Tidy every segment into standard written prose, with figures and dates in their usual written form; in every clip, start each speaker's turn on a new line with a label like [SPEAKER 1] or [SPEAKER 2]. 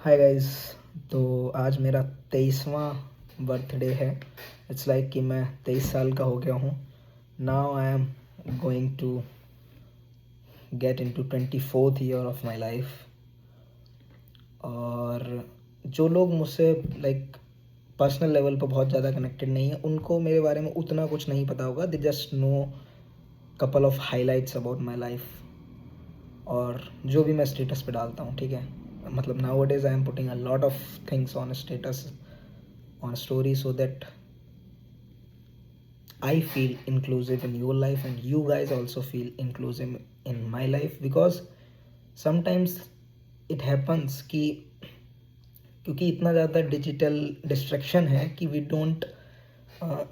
[SPEAKER 1] Hi guys. तो आज मेरा 23वां बर्थडे है। इट्स लाइक कि मैं 23 साल का हो गया हूँ। Now I am going to get into 24th year of my life. और जो लोग मुझसे लाइक पर्सनल लेवल पर बहुत ज़्यादा कनेक्टेड नहीं है, उनको मेरे बारे में उतना कुछ नहीं पता होगा। They just no couple of highlights about my life और जो भी मैं स्टेटस पे डालता हूँ, ठीक है। मतलब now days I am putting a lot of things on status on story so that I feel inclusive in your life and you guys also feel inclusive in my life, because sometimes it happens कि क्योंकि इतना ज़्यादा digital distraction है कि we don't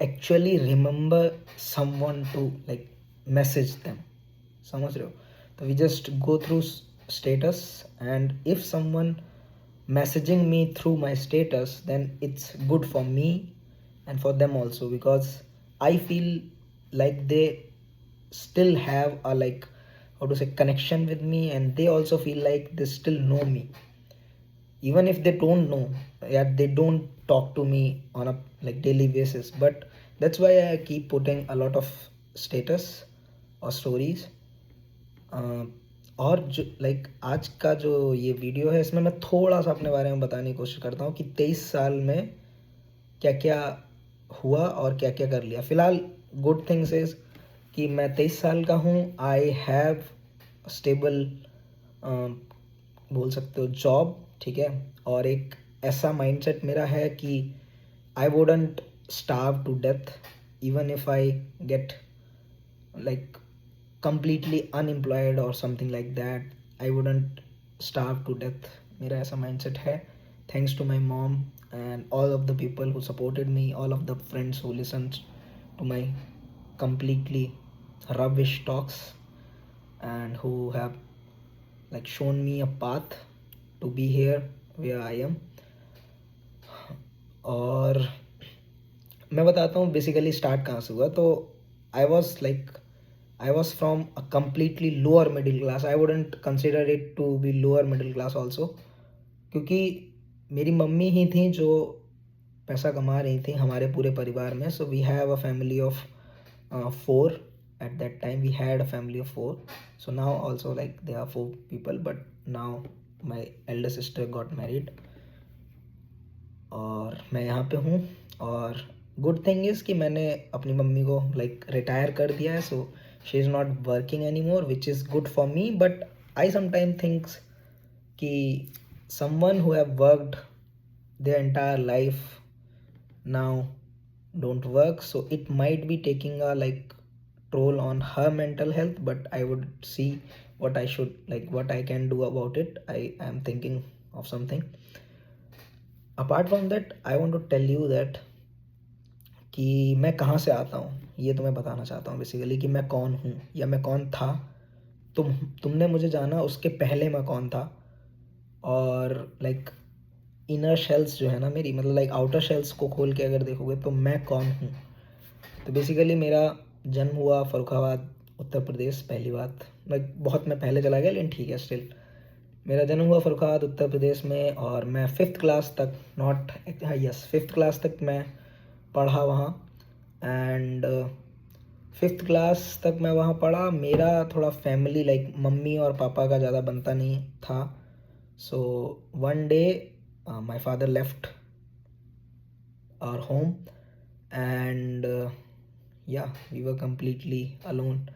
[SPEAKER 1] actually remember someone to like message them. समझ रहे हो? तो we just go through status and if someone messaging me through my status, then it's good for me and for them also, because I feel like they still have a like how to say connection with me, and they also feel like they still know me even if they don't know. Yeah, they don't talk to me on a like daily basis, but that's why I keep putting a lot of status or stories. और जो like आज का जो ये video है, इसमें मैं थोड़ा सा अपने बारे में बताने की कोशिश करता हूँ कि 23 साल में क्या क्या हुआ और क्या क्या कर लिया। फ़िलहाल गुड थिंग्स इज़ कि मैं 23 साल का हूँ। आई हैव स्टेबल बोल सकते हो जॉब, ठीक है। और एक ऐसा माइंडसेट मेरा है कि I wouldn't starve to death even if I get like completely unemployed or something like that. I wouldn't starve to death. मेरा ऐसा mindset है, thanks to my mom and all of the people who supported me, all of the friends who listened to my completely rubbish talks and who have like shown me a path to be here where I am. और मैं बताता हूँ basically start कहाँ से हुआ। तो I was from a completely lower middle class. I wouldn't consider it to be lower middle class also, क्योंकि मेरी मम्मी ही थी जो पैसा कमा रही थी हमारे पूरे परिवार में। So we have a family of 4 at that time. We had a family of 4. So now also like there are 4 people, but now my elder sister got married और मैं यहाँ पे हूँ। और गुड थिंग इज़ कि मैंने अपनी mummy को लाइक रिटायर कर दिया है, so she is not working any more, which is good for me. But I sometime thinks कि someone who have worked their entire life now don't work, so it might be taking a like toll on her mental health. But I would see what I should like what I can do about it. I am thinking of something. Apart from that, I want to tell you that कि मैं कहाँ से आता हूँ, ये तो मैं बताना चाहता हूँ बेसिकली कि मैं कौन हूँ या मैं कौन था। तुमने मुझे जाना उसके पहले मैं कौन था। और लाइक इनर शेल्स जो है ना मेरी, मतलब लाइक आउटर शेल्स को खोल के अगर देखोगे तो मैं कौन हूँ। तो बेसिकली मेरा जन्म हुआ फर्रुखाबाद, उत्तर प्रदेश। पहली बात, मैं पहले चला गया लेकिन ठीक है स्टिल। मेरा जन्म हुआ फर्रुखाबाद उत्तर प्रदेश में और मैं 5th क्लास तक नॉट हाँ यस 5th क्लास तक मैं पढ़ा वहाँ। एंड 5th क्लास तक मैं वहाँ पढ़ा। मेरा थोड़ा फैमिली लाइक मम्मी और पापा का ज़्यादा बनता नहीं था। So one day my father left our home and yeah we were completely alone.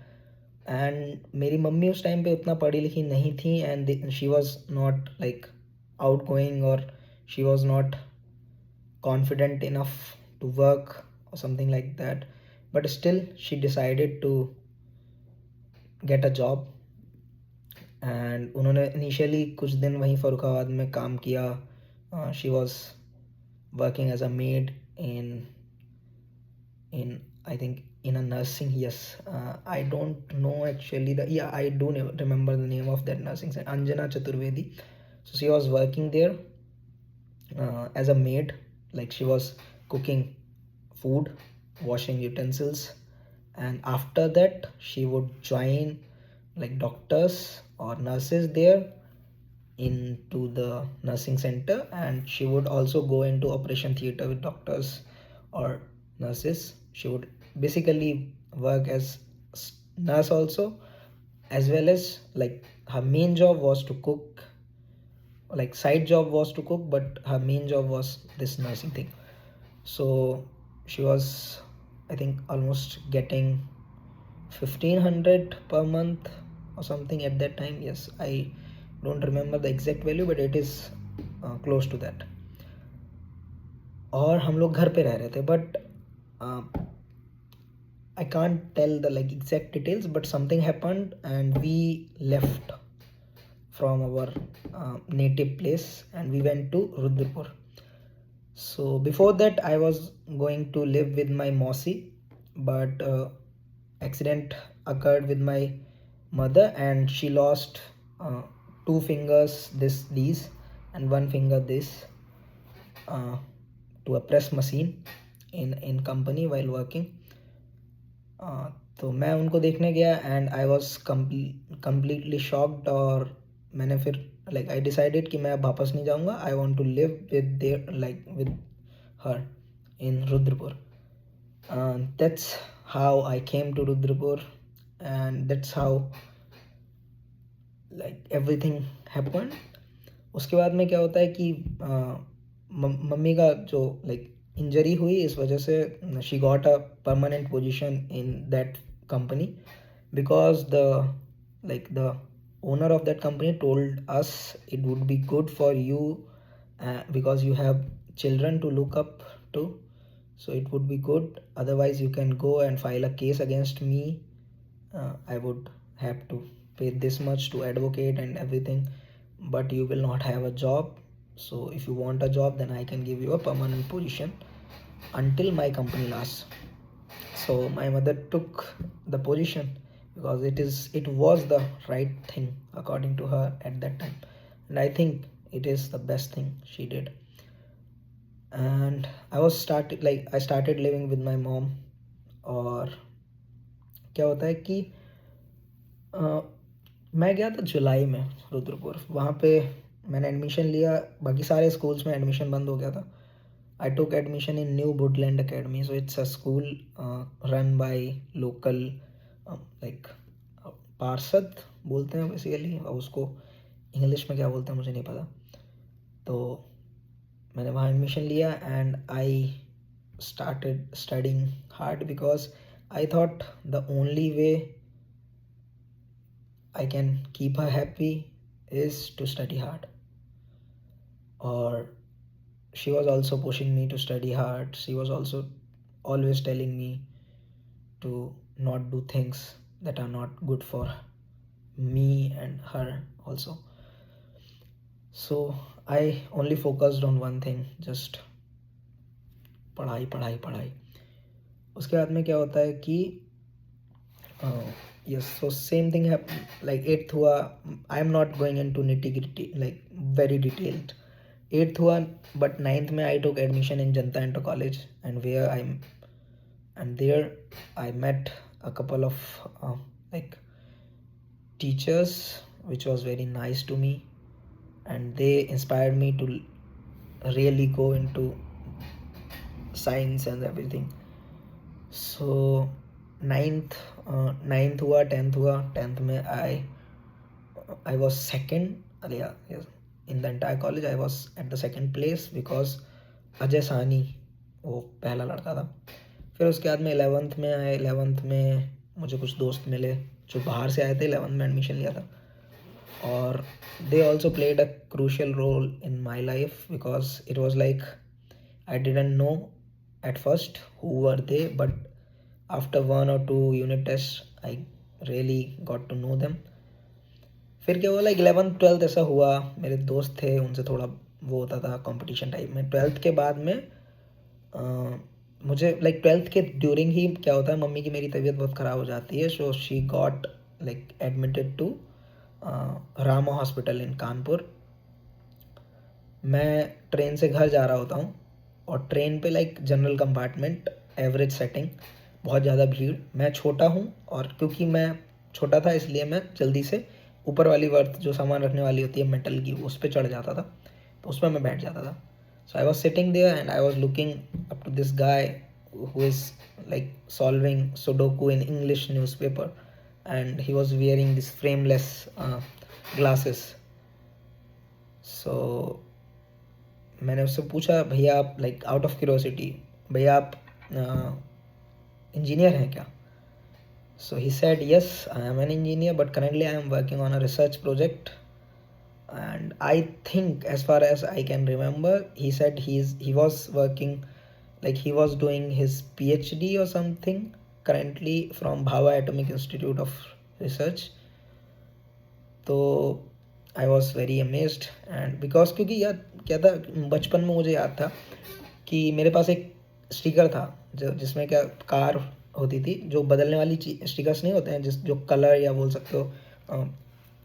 [SPEAKER 1] And मेरी मम्मी उस टाइम पे उतना पढ़ी लिखी नहीं थी and she was not like out going और she was not confident enough to work or something like that, but still she decided to get a job and उन्होंने initially कुछ दिन वहीं फर्रुखाबाद में काम किया। she was working as a maid in I think in a nursing, yes. I don't know actually I do remember the name of that nursing center, Anjana Chaturvedi. So she was working there as a maid, like she was cooking food, washing utensils, and after that she would join like doctors or nurses there into the nursing center, and she would also go into operation theater with doctors or nurses. She would basically work as nurse also, as well as like her main job was to cook, like side job was to cook, but her main job was this nursing thing. So she was, I think, almost getting 1500 per month or something at that time. Yes, I don't remember the exact value, but it is close to that. और हम लोग घर पे रह रहे थे, but I can't tell the like exact details, but something happened and we left from our native place and we went to Rudrapur. So before that I was going to live with my Mausi, but accident occurred with my mother and she lost 2 fingers, these, and 1 finger this, to a press machine in company while working. तो मैं उनको देखने गया and I was completely shocked, और मैंने फिर like I decided कि मैं अब वापस नहीं जाऊँगा. I want to live with there like with her in Rudrapur. That's how I came to Rudrapur, and that's how like everything happened. उसके बाद में क्या होता है कि मम्मी का जो लाइक इंजरी हुई, इस वजह से she got a permanent position in that company, because the owner of that company told us it would be good for you because you have children to look up to, so it would be good. Otherwise you can go and file a case against me. I would have to pay this much to advocate and everything, but you will not have a job. So if you want a job, then I can give you a permanent position until my company lasts. So my mother took the position because it was the right thing according to her at that time, and I think it is the best thing she did. And I started living with my mom. और क्या होता है कि मैं गया था जुलाई में रुद्रपुर. वहाँ पे मैंने एडमिशन लिया. बाकी सारे स्कूल्स में एडमिशन बंद हो गया था. I took admission in New Woodland Academy. So it's a school run by local like पार्षद बोलते हैं बेसिकली, और उसको इंग्लिश में क्या बोलते हैं मुझे नहीं पता. तो मैंने वहाँ एडमिशन लिया and I started studying hard because I thought the only way I can keep her happy is to study hard. Or she was also pushing me to study hard. She was also always telling me to not do things that are not good for me and her also. So I only focused on one thing, just पढ़ाई पढ़ाई पढ़ाई. उसके बाद में क्या होता है कि yes, so same thing happened. Like 8th हुआ. I am not going into nitty gritty like very detailed. 8th हुआ, but 9th में I took admission in Janta Inter College, and there I met a couple of like teachers which was very nice to me, and they inspired me to really go into science and everything. So 9th हुआ, 10th हुआ. 10th में I was second. Yes, in the entire college I was at the second place because Ajay सानी वो पहला लड़का था. फिर उसके बाद में 11th में आए. 11th में मुझे कुछ दोस्त मिले जो बाहर से आए थे. 11th में एडमिशन लिया था, और they also played a crucial role in my life because it was like I didn't know at first who were they, but after 1 or 2 unit tests I really got to know them. फिर क्या हुआ, like 11th 12th ऐसा हुआ. मेरे दोस्त थे, उनसे थोड़ा वो होता था कंपटीशन टाइप में. 12th के बाद में मुझे लाइक 12th के ड्यूरिंग ही क्या होता है, मम्मी की मेरी तबीयत बहुत ख़राब हो जाती है. So she got like admitted to Rama hospital in Kanpur. मैं ट्रेन से घर जा रहा होता हूँ, और ट्रेन पे like general compartment, average setting, बहुत ज़्यादा भीड़. मैं छोटा हूँ, और क्योंकि मैं छोटा था इसलिए मैं जल्दी से ऊपर वाली बर्थ जो सामान रखने वाली होती है मेटल की, उस पर चढ़ जाता था, तो उस पर मैं बैठ जाता था. So I was sitting there and I was looking up to this guy who is like solving Sudoku in English newspaper, and he was wearing this frameless glasses. So मैंने उससे पूछा, भैया आप लाइक आउट ऑफ क्यूरोसिटी, भैया आप engineer हैं क्या? So he said, yes, I am an engineer, but currently I am working on a research project. And I think, as far as I can remember, he said he was working, like he was doing his PhD or something currently from Bhava Atomic Institute of Research. तो I was very amazed and because क्योंकि यार क्या था, बचपन में मुझे याद था कि मेरे पास एक स्टिकर था जिसमें क्या कार होती थी, जो बदलने वाली स्टिकर्स नहीं होते हैं, जो कलर या बोल सकते हो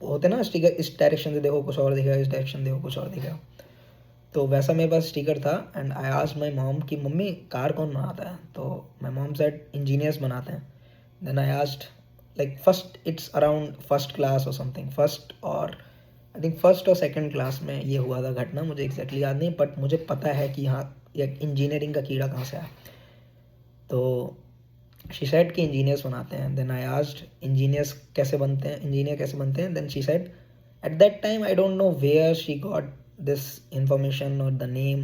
[SPEAKER 1] होते ना स्टिकर, इस डायरेक्शन से देखो कुछ और दिखेगा, इस डायरेक्शन देखो कुछ और दिखेगा. तो वैसा मेरे पास स्टिकर था. And I asked my mom कि मम्मी कार कौन बनाता है? तो माई मॉम सेड इंजीनियर्स बनाते हैं. Then I asked like first, it's around first class और समथिंग, फर्स्ट और आई थिंक फर्स्ट और सेकंड क्लास में ये हुआ था घटना, मुझे एग्जैक्टली याद नहीं, बट मुझे पता है कि हाँ ये इंजीनियरिंग का कीड़ा कहाँ से आया. तो शी सेड कि इंजीनियर्स बनाते हैं. देन आई आस्क्ड इंजीनियर्स कैसे बनते हैं, इंजीनियर कैसे बनते हैं? Then she said at that time I don't know where she got this information or the name,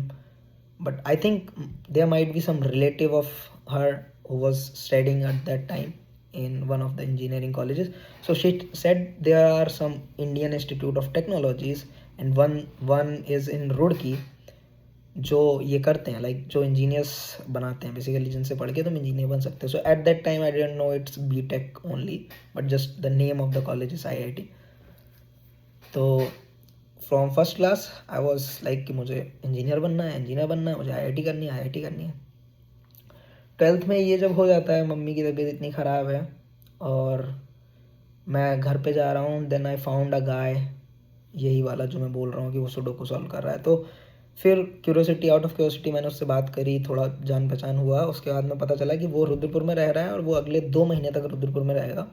[SPEAKER 1] but I think there might be some relative of her who was studying at that time in one of the engineering colleges. So she said there are some Indian Institute of Technologies and one is in Roorkee जो ये करते हैं, like जो engineers बनाते हैं basically, जिनसे पढ़ के तुम इंजीनियर बन सकते हो. So at that time I didn't know it's BTech only, but just the name of the college is IIT. तो from first class I was like कि मुझे इंजीनियर बनना है, मुझे IIT करनी है. 12th में ये जब हो जाता है, मम्मी की तबीयत इतनी ख़राब है और मैं घर पे जा रहा हूँ. देन आई फाउंड अ गाय, यही वाला जो मैं बोल रहा हूँ कि वो सुडोकू सॉल्व कर रहा है. तो फिर आउट ऑफ क्यूरोसिटी मैंने उससे बात करी, थोड़ा जान पहचान हुआ. उसके बाद में पता चला कि वो रुद्रपुर में रह रहा है और वो अगले 2 महीने तक रुद्रपुर में रहेगा.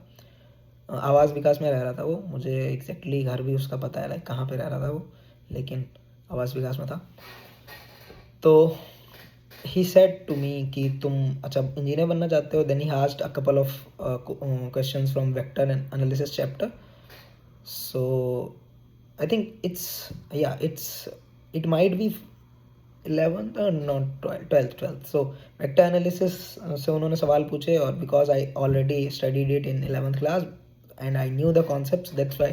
[SPEAKER 1] आवास विकास में रह रहा था वो, मुझे एग्जैक्टली घर भी उसका पता है लाइक कहाँ पे रह रहा था वो, लेकिन आवास विकास में था. तो ही सेड टू मी कि तुम अच्छा इंजीनियर बनना चाहते हो. Then he asked a couple of questions from vector and analysis chapter. So I think it might be 11th और not 12th. So vector analysis से उन्होंने सवाल पूछे, और because I already studied it in 11th class and I knew the concepts, that's why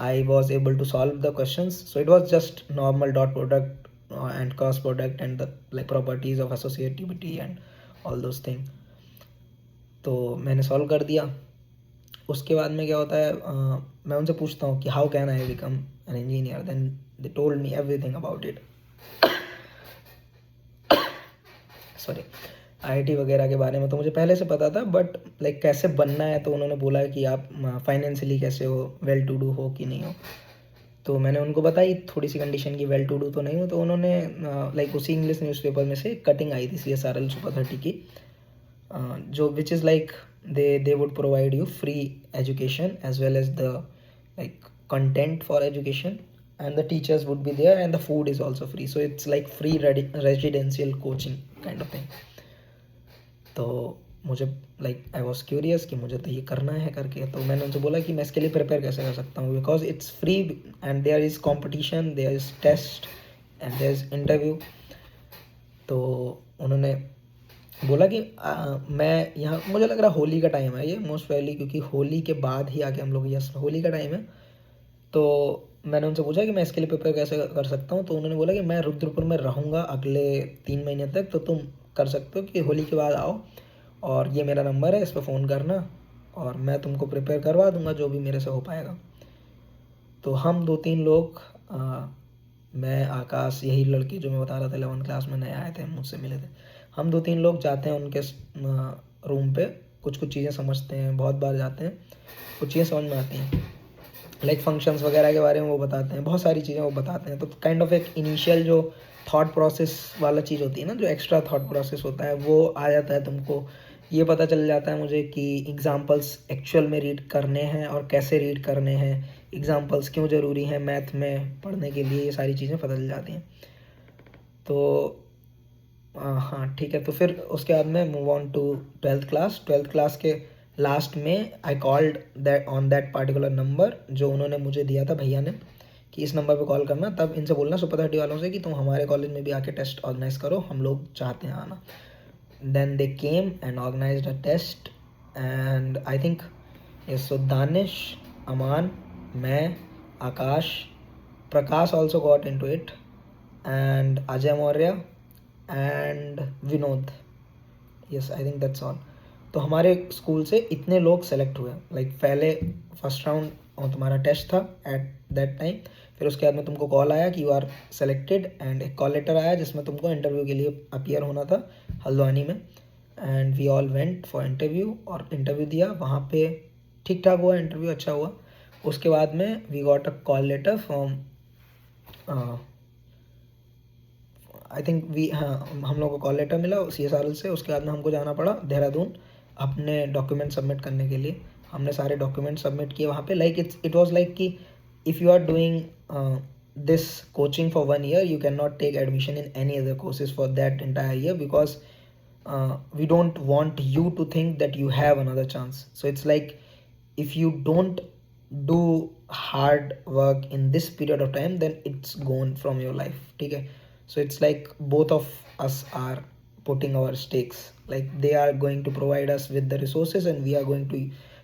[SPEAKER 1] I was able to solve the questions. So it was just normal dot product and cross product and the like properties of associativity and all those things. तो मैंने solve कर दिया. उसके बाद में क्या होता है, मैं उनसे पूछता हूँ कि how can I become an engineer. Then they told me everything about it. Sorry, IIT वगैरह के बारे में तो मुझे पहले से पता था, बट लाइक कैसे बनना है तो उन्होंने बोला कि आप फाइनेंशियली कैसे हो, वेल टू डू हो कि नहीं हो. तो मैंने उनको बताई थोड़ी सी कंडीशन की वेल टू डू तो नहीं हो. तो उन्होंने लाइक उसी इंग्लिश न्यूज़पेपर में से कटिंग आई थी CSRL सुपर 30 की, जो which is like they would provide you free education as well as the like content for education, and the teachers would be there and the food is also free. So it's like free residential coaching kind of thing. तो मुझे like I was curious कि मुझे तो ये करना है करके. तो मैंने उनसे बोला कि मैं इसके लिए प्रिपेयर कैसे कर सकता हूँ, because it's free and there is competition, there is test and there is interview. तो उन्होंने बोला कि मैं यहाँ, मुझे लग रहा होली का टाइम है ये मोस्ट प्रोबेबली, क्योंकि होली के बाद ही आके हम लोग, यस होली का टाइम है. तो मैंने उनसे पूछा कि मैं इसके लिए प्रिपेयर कैसे कर सकता हूँ. तो उन्होंने बोला कि मैं रुद्रपुर में रहूँगा अगले 3 महीने तक, तो तुम कर सकते हो कि होली के बाद आओ और ये मेरा नंबर है, इस पर फ़ोन करना और मैं तुमको प्रिपेयर करवा दूँगा जो भी मेरे से हो पाएगा. तो हम 2-3 लोग, मैं, आकाश, यही लड़के जो मैं बता रहा था 11th क्लास में नए आए थे, मुझसे मिले थे, हम 2-3 लोग जाते हैं उनके रूम पे, कुछ चीज़ें समझते हैं. बहुत बार जाते हैं, कुछ चीज़ें समझ में आती हैं, लाइक फंक्शंस वगैरह के बारे में वो बताते हैं, बहुत सारी चीज़ें वो बताते हैं. तो काइंड ऑफ एक इनिशियल जो थॉट प्रोसेस वाला चीज़ होती है ना, जो एक्स्ट्रा थॉट प्रोसेस होता है, वो आ जाता है तुमको. ये पता चल जाता है मुझे कि एग्जांपल्स एक्चुअल में रीड करने हैं और कैसे रीड करने हैं, एग्जाम्पल्स क्यों ज़रूरी हैं मैथ में पढ़ने के लिए, ये सारी चीज़ें पता चल जाती हैं। तो हाँ ठीक है। तो फिर उसके बाद में move on to 12th class. 12th class के लास्ट में I called that on that particular number जो उन्होंने मुझे दिया था भैया ने, कि इस नंबर पे कॉल करना, तब इनसे बोलना सुपर 30 वालों से कि तुम हमारे कॉलेज में भी आके टेस्ट ऑर्गेनाइज करो, हम लोग चाहते हैं आना। Then they came and organised a test and I think yes, so Danish, Aman, मैं, Akash, Prakash also got in to it, and Ajay Maurya and Vinod. Yes, I think that's all. तो हमारे स्कूल से इतने लोग सेलेक्ट हुए, लाइक पहले फर्स्ट राउंड और तुम्हारा टेस्ट था एट दैट टाइम, फिर उसके बाद में तुमको कॉल आया कि यू आर सेलेक्टेड, एंड एक कॉल लेटर आया जिसमें तुमको इंटरव्यू के लिए अपीयर होना था हल्द्वानी में। And we all went for interview, और इंटरव्यू दिया वहाँ पे, ठीक ठाक हुआ इंटरव्यू, अच्छा हुआ। उसके बाद में we got a call letter from I think we, हाँ, हम लोग को कॉल लेटर मिला CSRL से। उसके बाद में हमको जाना पड़ा देहरादून अपने डॉक्यूमेंट सबमिट करने के लिए। हमने सारे डॉक्यूमेंट सबमिट किए वहाँ पे। लाइक इट वाज लाइक कि if you are doing this coaching for 1 year, you cannot take admission in any other courses for that entire year, because we don't want you to think that you have another chance. So it's like, if you don't do hard work in this period of time, then it's gone from your life. ठीक है? So it's like both of us are putting our stakes, like they are going to provide us with the resources, and we are going to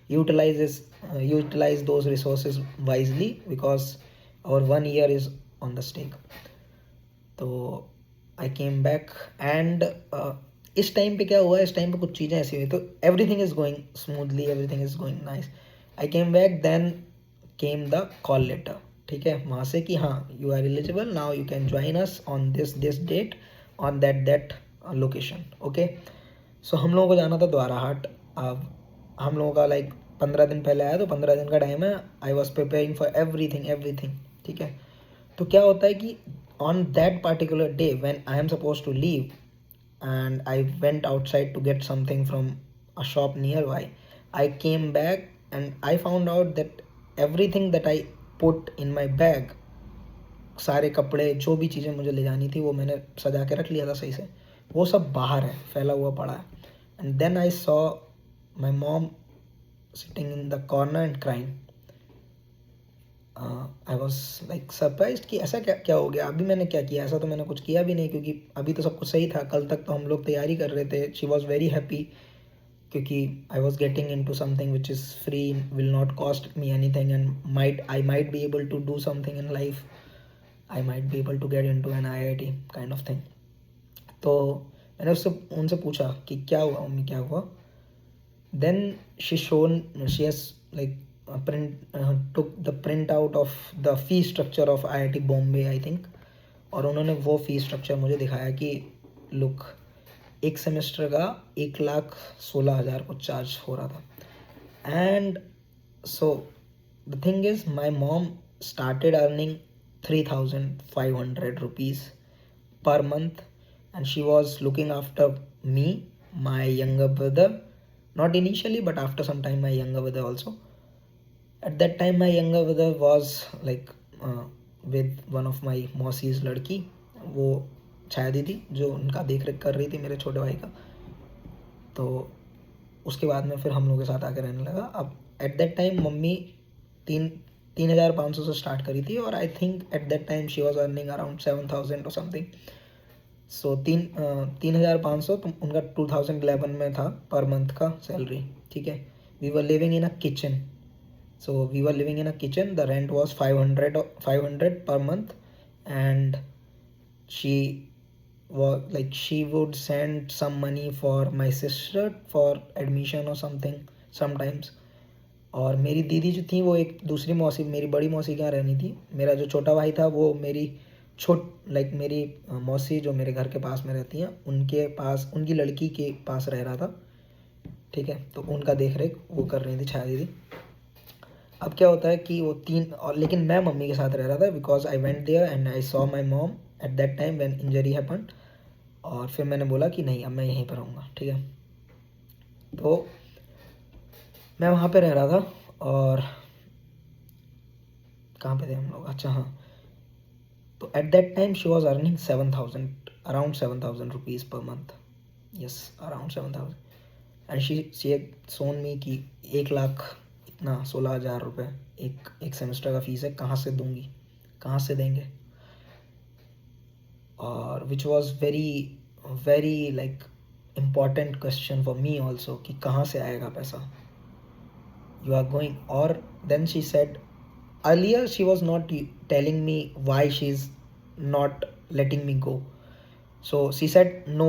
[SPEAKER 1] utilize those resources wisely, because our 1 year is on the stake. तो आई came back and इस time पे क्या हुआ, इस time पे कुछ चीज़ें ऐसी हुई, तो everything is going smoothly, everything is going nice. I came back, then came the call letter, ठीक है, वहाँ से कि हाँ, you are eligible, now you can join us on this date on that location. Okay, so हम लोगों को जाना था द्वाराहाट। अब हम लोगों का लाइक 15 दिन पहले आया, तो 15 दिन का टाइम है। I was preparing for everything, ठीक है। तो क्या होता है कि on that particular day when I am supposed to leave, and I went outside to get something from a shop nearby, I came back and I found out that everything that I put in my bag, सारे कपड़े, जो भी चीज़ें मुझे ले जानी थी, वो मैंने सजा के रख लिया था सही से, वो सब बाहर है, फैला हुआ पड़ा है। And then I saw my mom sitting in the corner and crying. I was like surprise कि ऐसा क्या क्या हो गया, अभी मैंने क्या किया, ऐसा तो मैंने कुछ किया भी नहीं, क्योंकि अभी तो सब कुछ सही था, कल तक तो हम लोग तैयारी कर रहे थे। शी वॉज वेरी हैप्पी, क्योंकि I was getting into something which is free, will not cost me anything, and I might be able to do something in life, I might be able to get into an IIT kind of thing. तो मैंने उनसे पूछा कि क्या हुआ mummy, क्या हुआ। Then she has like took the print out of the fee structure of IIT Bombay I think, और उन्होंने वो फी स्ट्रक्चर मुझे दिखाया कि लुक, एक सेमेस्टर का 1,16,000 कुछ चार्ज हो रहा था। And so the thing is, my mom started earning 3,500 rupees per month, and she was looking after me, my younger brother, not initially but after some time my younger brother also. At that time my younger brother was like with one of my मौसी's लड़की, वो छाया दीदी, जो उनका देख रेख कर रही थी मेरे छोटे भाई का। तो उसके बाद में फिर हम लोगों के साथ आके रहने लगा। अब एट दैट टाइम मम्मी 3,500 से स्टार्ट करी थी, और I think eight that time she was earning around 7,000 और समथिंग। सो 3,500 तो उनका 2011 में था पर मंथ का सैलरी, ठीक है। We were living in a kitchen, so we were living in a kitchen, the rent was 500 per month, and she she would send some money for my sister for admission or something sometimes। और मेरी दीदी जो थी वो एक दूसरी मौसी, मेरी बड़ी मौसी के यहाँ रहनी थी। मेरा जो छोटा भाई था वो मेरी मेरी मौसी जो मेरे घर के पास में रहती हैं, उनके पास, उनकी लड़की के पास रह रहा था, ठीक है। तो उनका देख रेख वो कर रही थी छाया दीदी। अब क्या होता है कि वो और लेकिन मैं मम्मी के साथ रह रहा था, because I went there and I saw my mom at that time when injury happened. और फिर मैंने बोला कि नहीं, अब मैं यहीं पर रहूँगा, ठीक है। तो मैं वहाँ पे रह रहा था, और कहाँ पे थे हम लोग, अच्छा हाँ, तो eight that time she was earning 7,000, around 7,000 rupees per month, yes around 7,000, and she had shown me कि 1 लाख इतना 16,000 रुपये एक सेमेस्टर का फीस है, कहाँ से दूंगी, कहाँ से देंगे, और which was very very like important question for me also कि कहाँ से आएगा पैसा, you are going. Or then she said, earlier she was not telling me why she's not letting me go, so she said no,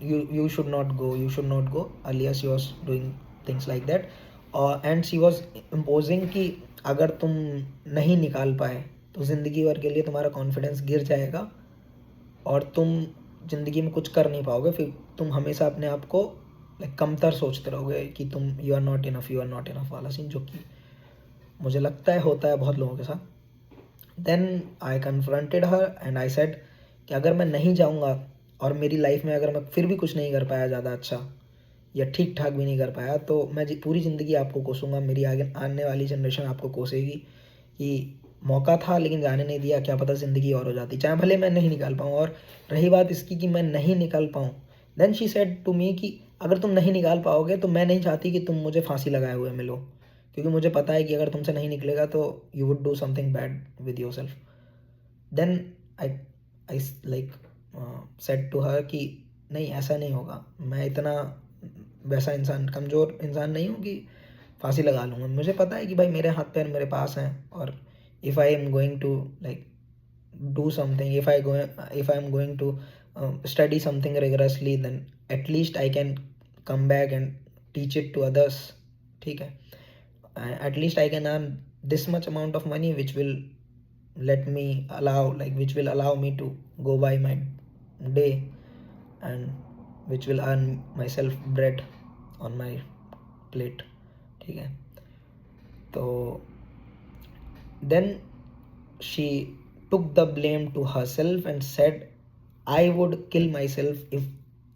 [SPEAKER 1] you should not go, you should not go. Earlier she was doing things like that, and she was imposing कि अगर तुम नहीं निकाल पाए तो ज़िंदगी भर के लिए तुम्हारा कॉन्फिडेंस गिर जाएगा और तुम ज़िंदगी में कुछ कर नहीं पाओगे, फिर तुम हमेशा अपने आप को लाइक कमतर सोचते रहोगे कि तुम you are not enough, you are not enough वाला सीन, जो कि मुझे लगता है होता है बहुत लोगों के साथ। Then I confronted her and I said कि अगर मैं नहीं जाऊँगा और मेरी लाइफ में अगर मैं फिर भी कुछ नहीं कर पाया ज़्यादा अच्छा या ठीक ठाक भी नहीं कर पाया, तो मैं पूरी ज़िंदगी आपको कोसूँगा, मेरी आगे आने वाली जनरेशन आपको कोसेगी कि मौका था लेकिन जाने नहीं दिया, क्या पता ज़िंदगी और हो जाती, चाहे भले मैं नहीं निकाल पाऊँ। और रही बात इसकी कि मैं नहीं निकाल पाऊँ, then she said to me कि अगर तुम नहीं निकाल पाओगे तो मैं नहीं चाहती कि तुम मुझे फांसी लगाए हुए मिलो, क्योंकि मुझे पता है कि अगर तुमसे नहीं निकलेगा तो you would do something bad with your सेल्फ। Then I like said to her कि नहीं ऐसा नहीं होगा, मैं इतना वैसा इंसान कमज़ोर इंसान नहीं हूँ कि फांसी लगा लूँगा, मुझे पता है कि भाई मेरे हाथ पैर मेरे पास हैं, और if I am going to like do something, if I am going to study something rigorously, then at least I can come back and teach it to others, ठीक है, at least I can earn this much amount of money which will which will allow me to go by my day and which will earn myself bread on my plate, ठीक है। तो then she took the blame to herself and said, I would kill myself if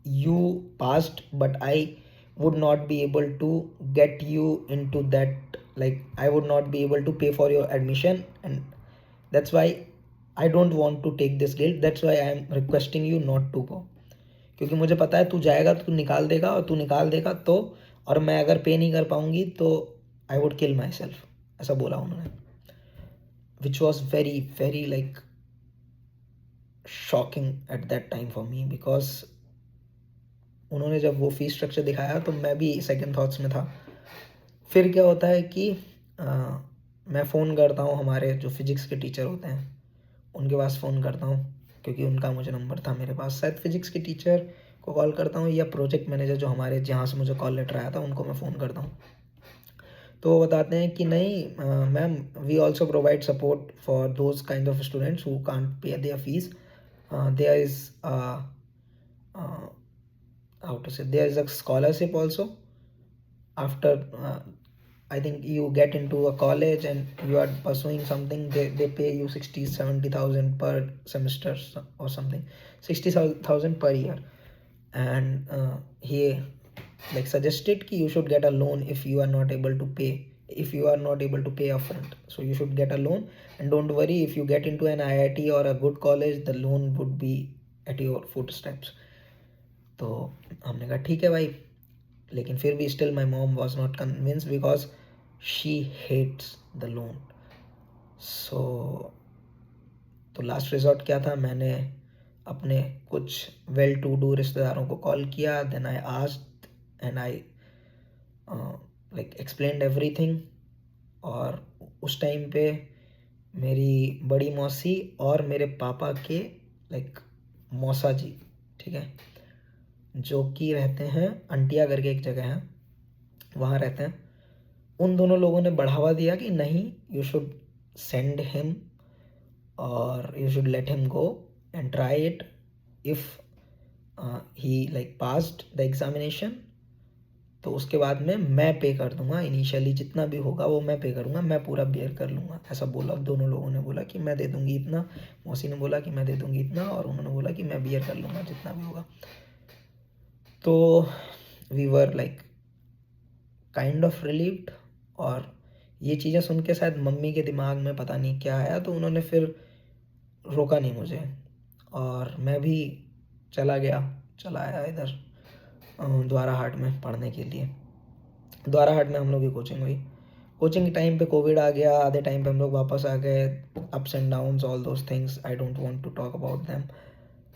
[SPEAKER 1] you passed, but I would not be able to get you into that, like I would not be able to pay for your admission, and that's why I don't want to take this guilt, that's why I am requesting you not to go, क्योंकि मुझे पता है तू जाएगा तो तू निकाल देगा, और तू निकाल देगा तो, और मैं अगर पे नहीं कर पाऊंगी तो I would kill my self, ऐसा बोला उन्होंने, which was very very like shocking eight that time for me, because उन्होंने जब वो फीस स्ट्रक्चर दिखाया तो मैं भी सेकंड थॉट्स में था। फिर क्या होता है कि मैं फ़ोन करता हूँ हमारे जो फिज़िक्स के टीचर होते हैं उनके पास फ़ोन करता हूँ, क्योंकि उनका मुझे नंबर था मेरे पास, शायद फिज़िक्स के टीचर को कॉल करता हूँ या प्रोजेक्ट मैनेजर जो हमारे जहाँ से मुझे कॉल लेटर आया था उनको मैं फ़ोन करता हूँ। तो वो बताते हैं कि नहीं ma'am, we also provide support for those kind of students who can't pay their fees, there is how to say, there is a scholarship also after I think you get into a college and you are pursuing something, they pay you 60,000-70,000 per semester or something, 60,000 per year, and he like suggested ki you should get a loan if you are not able to pay, if you are not able to pay upfront, so you should get a loan, and don't worry, if you get into an IIT or a good college, the loan would be at your footsteps। तो हमने कहा ठीक है भाई, लेकिन फिर भी still my mom was not convince because she hates the loan. So तो लास्ट रिजॉर्ट क्या था, मैंने अपने कुछ वेल टू डू रिश्तेदारों को कॉल किया, then I asked and I like explained everything. और उस टाइम पे मेरी बड़ी मौसी और मेरे पापा के लाइक मौसा जी, ठीक है, जो कि रहते हैं अंटिया करके एक जगह है, वहाँ रहते हैं, उन दोनों लोगों ने बढ़ावा दिया कि नहीं, यू शुड सेंड हिम और you should let him go and try it, if he like passed the examination तो उसके बाद में मैं पे कर दूंगा, इनिशियली जितना भी होगा वो मैं पे करूँगा, मैं पूरा बेयर कर लूँगा, ऐसा बोला। दोनों लोगों ने बोला कि मैं दे दूँगी इतना, मौसी ने बोला कि मैं दे दूँगी इतना, और उन्होंने बोला कि मैं बेयर कर लूँगा जितना भी होगा। तो we were like kind of relieved, और ये चीज़ें सुन के शायद मम्मी के दिमाग में पता नहीं क्या आया, तो उन्होंने फिर रोका नहीं मुझे और मैं भी चला आया इधर द्वारा हाट में पढ़ने के लिए। द्वारा हाट में हम लोग की कोचिंग हुई। कोचिंग के टाइम पे कोविड आ गया, आधे टाइम पे हम लोग वापस आ गए। Ups and downs, all those things, I don't want to talk about them.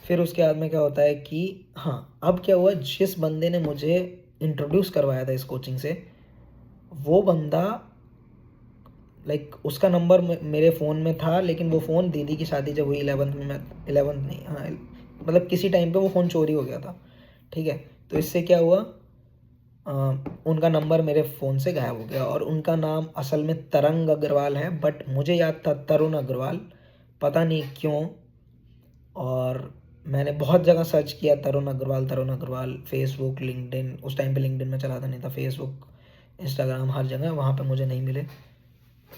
[SPEAKER 1] फिर उसके बाद में क्या होता है कि हाँ, अब क्या हुआ, जिस बंदे ने मुझे इंट्रोड्यूस करवाया था इस कोचिंग से, वो बंदा लाइक उसका नंबर मेरे फ़ोन में था, लेकिन वो फ़ोन दीदी की शादी जब हुई 11th में, मैं 11th नहीं, हाँ मतलब किसी टाइम पे वो फ़ोन चोरी हो गया था, ठीक है। तो इससे क्या हुआ, उनका नंबर मेरे फ़ोन से गायब हो गया और उनका नाम असल में तरंग अग्रवाल है, बट मुझे याद था तरुण अग्रवाल, पता नहीं क्यों। और मैंने बहुत जगह सर्च किया तरुण अग्रवाल, फेसबुक, लिंक्डइन, उस टाइम पे लिंक्डइन में चलाता नहीं था, फेसबुक, इंस्टाग्राम, हर जगह, वहाँ पे मुझे नहीं मिले।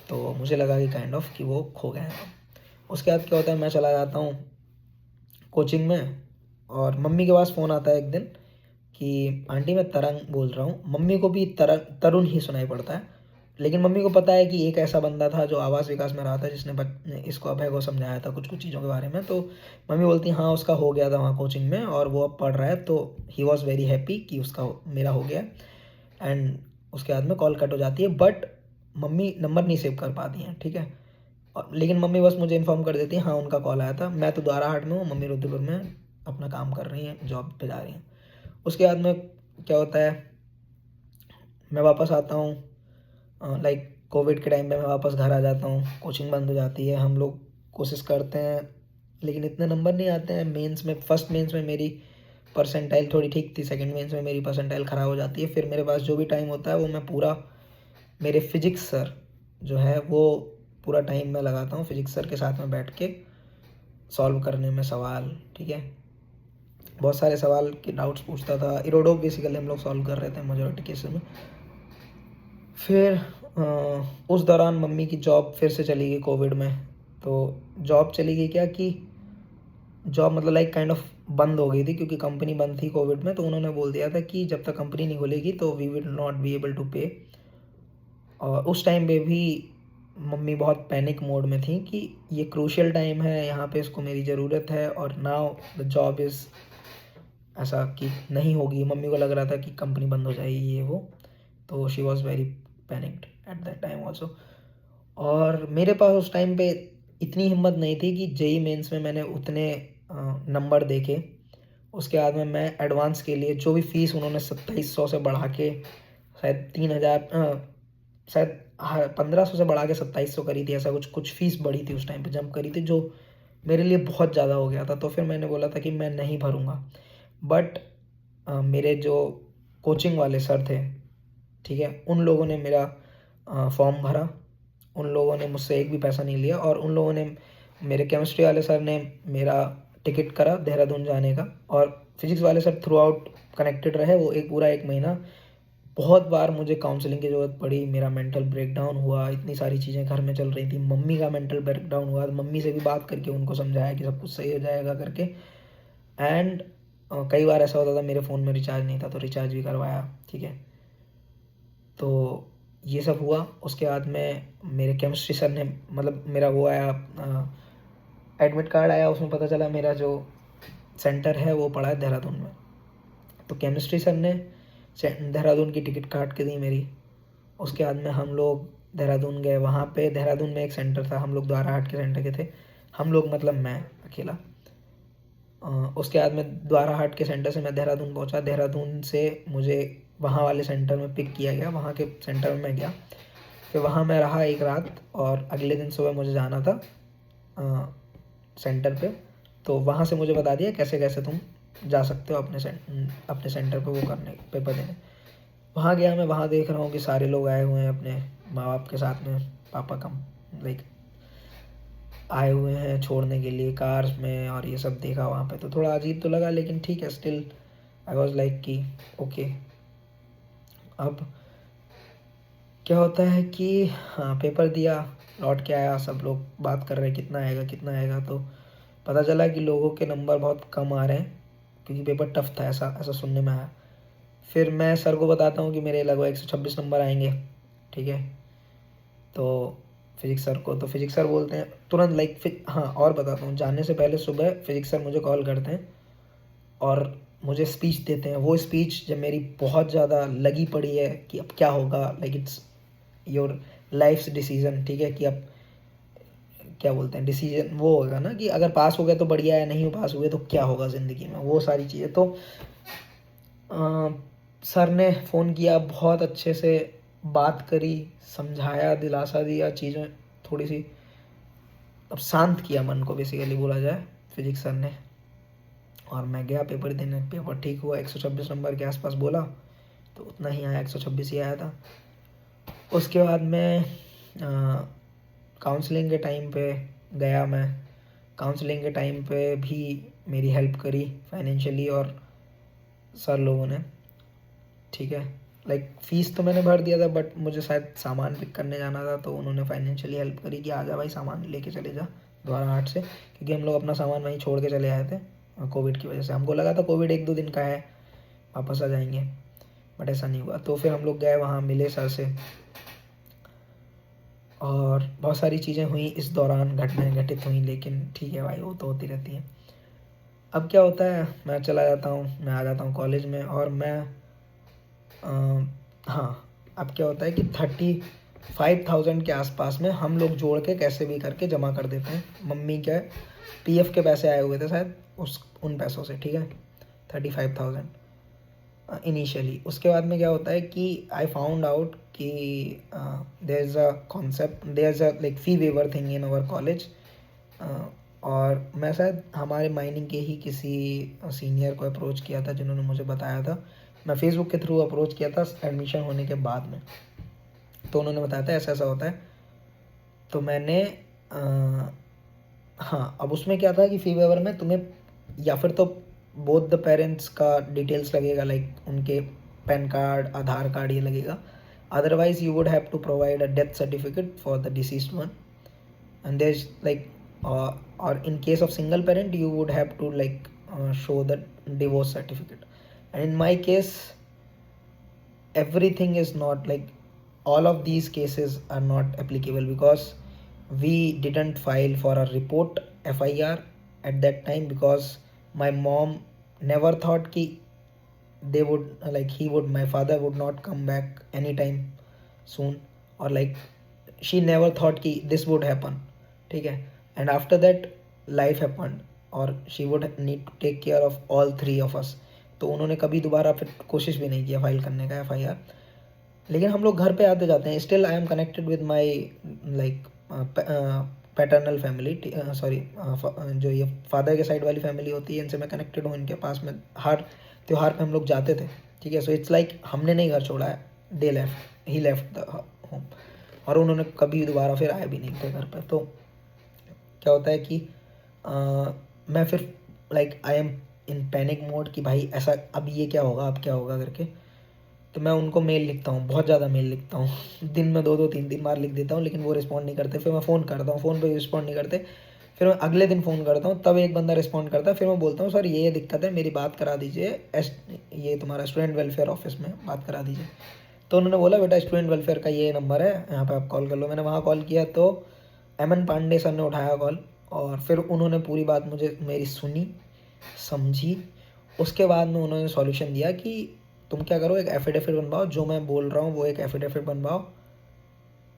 [SPEAKER 1] तो मुझे लगा कि काइंड ऑफ कि वो खो गए हैं। उसके बाद क्या होता है, मैं चला जाता हूँ कोचिंग में और मम्मी के पास फ़ोन आता है एक दिन कि आंटी मैं तरंग बोल रहा हूँ। मम्मी को भी तरुण ही सुनाई पड़ता है, लेकिन मम्मी को पता है कि एक ऐसा बंदा था जो आवास विकास में रहा था, जिसने इसको अभय को समझाया था कुछ कुछ चीज़ों के बारे में। तो मम्मी बोलती हाँ उसका हो गया था वहाँ कोचिंग में और वो अब पढ़ रहा है, तो ही वॉज़ वेरी हैप्पी कि उसका मेरा हो गया। एंड उसके बाद में कॉल कट हो जाती है, बट मम्मी नंबर नहीं सेव कर पाती हैं, ठीक है। और लेकिन मम्मी बस मुझे इन्फॉर्म कर देती है हाँ उनका कॉल आया था। मैं तो द्वारा हाट में हूँ, मम्मी रुद्रपुर में अपना काम कर रही हैं, जॉब पे जा रही हैं। उसके बाद में क्या होता है, मैं वापस आता हूँ, लाइक कोविड के टाइम पे मैं वापस घर आ जाता हूँ, कोचिंग बंद हो जाती है। हम लोग कोशिश करते हैं लेकिन इतने नंबर नहीं आते हैं। मेंस में, फर्स्ट मेंस में मेरी परसेंटाइल थोड़ी ठीक थी, सेकंड मेंस में मेरी परसेंटाइल ख़राब हो जाती है। फिर मेरे पास जो भी टाइम होता है वो मैं पूरा, मेरे फिजिक्स सर जो है वो पूरा टाइम मैं लगाता हूँ फिजिक्स सर के साथ में बैठ के सॉल्व करने में सवाल, ठीक है। बहुत सारे सवाल के डाउट्स पूछता था। इरोडो बेसिकली हम लोग सॉल्व कर रहे थे मेजॉरिटी केसेस में। फिर उस दौरान मम्मी की जॉब फिर से चली गई कोविड में। तो जॉब चली गई क्या कि जॉब मतलब लाइक काइंड ऑफ बंद हो गई थी, क्योंकि कंपनी बंद थी कोविड में। तो उन्होंने बोल दिया था कि जब तक कंपनी नहीं खुलेगी तो we will not be able to pay. और उस टाइम पे भी मम्मी बहुत पैनिक मोड में थी कि ये क्रूशियल टाइम है, यहाँ पे इसको मेरी ज़रूरत है और नाउ द जॉब इज़ ऐसा कि नहीं होगी। मम्मी को लग रहा था कि कंपनी बंद हो जाएगी ये वो। तो she was very panicked eight that time also. और मेरे पास उस टाइम पे इतनी हिम्मत नहीं थी कि जेई मेंस में मैंने उतने नंबर देखे। उसके बाद में मैं एडवांस के लिए जो भी फ़ीस उन्होंने 2700 से बढ़ा के शायद 3000, शायद 1500 से बढ़ा के 2700 करी थी, ऐसा कुछ कुछ फ़ीस बढ़ी थी उस टाइम पे जंप करी थी, जो मेरे लिए बहुत ज़्यादा हो गया था। तो फिर मैंने बोला था कि मैं नहीं भरूँगा। बट मेरे जो कोचिंग वाले सर थे, ठीक है, उन लोगों ने मेरा फॉर्म भरा। उन लोगों ने मुझसे एक भी पैसा नहीं लिया और उन लोगों ने, मेरे केमिस्ट्री वाले सर ने मेरा टिकट करा देहरादून जाने का। और फिजिक्स वाले सर थ्रू आउट कनेक्टेड रहे। वो एक पूरा 1 महीना बहुत बार मुझे काउंसलिंग की ज़रूरत पड़ी, मेरा मेंटल ब्रेकडाउन हुआ, इतनी सारी चीज़ें घर में चल रही थी, मम्मी का मेंटल ब्रेकडाउन हुआ। मम्मी से भी बात करके उनको समझाया कि सब कुछ सही हो जाएगा करके। एंड कई बार ऐसा होता था मेरे फ़ोन में रिचार्ज नहीं था, तो रिचार्ज भी करवाया, ठीक है। तो ये सब हुआ। उसके बाद में मेरे केमिस्ट्री सर ने, मतलब मेरा वो आया, एडमिट कार्ड आया, उसमें पता चला मेरा जो सेंटर है वो पड़ा है देहरादून में। तो केमिस्ट्री सर ने देहरादून की टिकट काट के दी मेरी। उसके बाद में हम लोग देहरादून गए। वहाँ पे देहरादून में एक सेंटर था, हम लोग द्वारा हाट के सेंटर के थे। हम लोग मतलब मैं अकेला। उसके बाद में द्वारा हाट के सेंटर से मैं देहरादून पहुँचा। देहरादून से मुझे वहाँ वाले सेंटर में पिक किया गया, वहाँ के सेंटर में मैं गया। फिर वहाँ मैं रहा एक रात और अगले दिन सुबह मुझे जाना था सेंटर पे। तो वहाँ से मुझे बता दिया कैसे कैसे तुम जा सकते हो अपने सेंटर पे वो करने, पेपर देने। वहाँ गया मैं, वहाँ देख रहा हूँ कि सारे लोग आए हुए हैं अपने माँ बाप के साथ में, पापा का लाइक आए हुए हैं छोड़ने के लिए कार्स में। और ये सब देखा वहाँ पे तो थोड़ा अजीब तो लगा, लेकिन ठीक है, स्टिल आई वॉज लाइक कि ओके। अब क्या होता है कि हाँ, पेपर दिया, लौट के आया, सब लोग बात कर रहे हैं कितना आएगा कितना आएगा। तो पता चला कि लोगों के नंबर बहुत कम आ रहे हैं, क्योंकि पेपर टफ था, ऐसा ऐसा सुनने में आया। फिर मैं सर को बताता हूँ कि मेरे लगभग 126 नंबर आएंगे, ठीक है। तो फिजिक्स सर को, तो फिजिक्स सर बोलते हैं तुरंत लाइक हाँ, और बताता हूँ, जाने से पहले सुबह फिजिक्स सर मुझे कॉल करते हैं और मुझे स्पीच देते हैं। वो स्पीच जब मेरी बहुत ज़्यादा लगी पड़ी है कि अब क्या होगा, like it's your life's decision, ठीक है, कि अब क्या बोलते हैं डिसीजन, वो होगा ना कि अगर पास हो गए तो बढ़िया है, नहीं पास हुए तो क्या होगा ज़िंदगी में, वो सारी चीज़ें। तो सर ने फ़ोन किया, बहुत अच्छे से बात करी, समझाया, दिलासा दिया, चीज़ें थोड़ी सी अब शांत किया मन को, बेसिकली बोला जाए, फिजिक्स सर ने। और मैं गया पेपर देने, पेपर ठीक हुआ, 126 नंबर के आसपास बोला, तो उतना ही आया, 126 ही आया था। उसके बाद मैं काउंसलिंग के टाइम पे गया, मैं काउंसलिंग के टाइम पे भी मेरी हेल्प करी फाइनेंशियली और सर लोगों ने, ठीक है। लाइक फ़ीस तो मैंने भर दिया था, बट मुझे शायद सामान पिक करने जाना था, तो उन्होंने फाइनेंशियली हेल्प करी कि आजा भाई सामान लेके चले जा द्वारा हाट से, क्योंकि हम लोग अपना सामान वहीं छोड़ के चले आए थे कोविड की वजह से। हमको लगा था कोविड 1-2 दिन का है, वापस आ जाएंगे, बट ऐसा नहीं हुआ। तो फिर हम लोग गए वहाँ, मिले सर से, और बहुत सारी चीज़ें हुई इस दौरान, घटनाएं घटित हुई, लेकिन ठीक है भाई, वो तो होती रहती हैं। अब क्या होता है, मैं चला जाता हूँ, मैं आ जाता हूँ कॉलेज में, और मैं हाँ, अब क्या होता है कि 35,000 के आसपास में हम लोग जोड़ के कैसे भी करके जमा कर देते हैं। मम्मी के पीएफ के पैसे आए हुए थे शायद, उन पैसों से, ठीक है, 35,000 इनिशियली। उसके बाद में क्या होता है कि आई फाउंड आउट कि there is a concept, there is a like fee waiver thing in our college. और मैं शायद हमारे माइनिंग के ही किसी सीनियर को अप्रोच किया था, जिन्होंने मुझे बताया था। मैं फेसबुक के थ्रू अप्रोच किया था एडमिशन होने के बाद में, तो उन्होंने बताया था ऐसा ऐसा होता है। तो मैंने हाँ, अब उसमें क्या था कि फ़ी वेवर में तुम्हें या फिर तो बोथ द पेरेंट्स का डिटेल्स लगेगा, लाइक उनके पैन कार्ड, आधार कार्ड, ये लगेगा। Otherwise you would have to provide a death certificate for the deceased one, and there's like or in case of single parent you would have to like show the divorce certificate. And in my case everything is not like, all of these cases are not applicable because we didn't file for a report FIR at that time, because my mom never thought ki they would like he would my father would not come back anytime soon, or like she never thought कि this would happen, ठीक है। And after that life happened, और she would need to take care of all 3 of us. तो उन्होंने कभी दोबारा फिर कोशिश भी नहीं किया फाइल करने का FIR। लेकिन हम लोग घर पे आते जाते हैं, still I am connected with my like paternal family, sorry जो ये फादर के साइड वाली फैमिली होती है, इनसे मैं कनेक्टेड हूँ, इनके पास में हर त्यौहार पे हम लोग जाते थे, ठीक है। सो इट्स लाइक हमने नहीं घर छोड़ा है, they left, he left the home, और उन्होंने कभी दोबारा फिर आए भी नहीं थे घर पर। तो क्या होता है कि मैं फिर like I M in panic mode कि भाई ऐसा अब ये क्या होगा, अब क्या होगा करके। तो मैं उनको मेल लिखता हूँ, बहुत ज़्यादा मेल लिखता हूँ दिन में 2-2 3-3 बार लिख देता हूँ, लेकिन वो रिस्पॉन्ड नहीं करते। फिर मैं फ़ोन करता हूँ, फ़ोन पे रिस्पॉन्ड नहीं करते। फिर मैं अगले दिन फ़ोन करता हूँ, तब एक बंदा रिस्पॉन्ड करता है। फिर मैं बोलता हूँ सर ये दिक्कत है, मेरी बात करा दीजिए, ये तुम्हारा स्टूडेंट वेलफेयर ऑफिस में बात करा दीजिए। तो उन्होंने बोला बेटा स्टूडेंट वेलफेयर का ये नंबर है, यहाँ पे आप कॉल कर लो। मैंने वहाँ कॉल किया तो MN पांडे सर ने उठाया कॉल, और फिर उन्होंने पूरी बात मुझे मेरी सुनी, समझी। उसके बाद में उन्होंने सॉल्यूशन दिया कि तुम क्या करो, एक एफिडेविट बनवाओ, जो मैं बोल रहा हूँ वो एक एफिडेविट बनवाओ,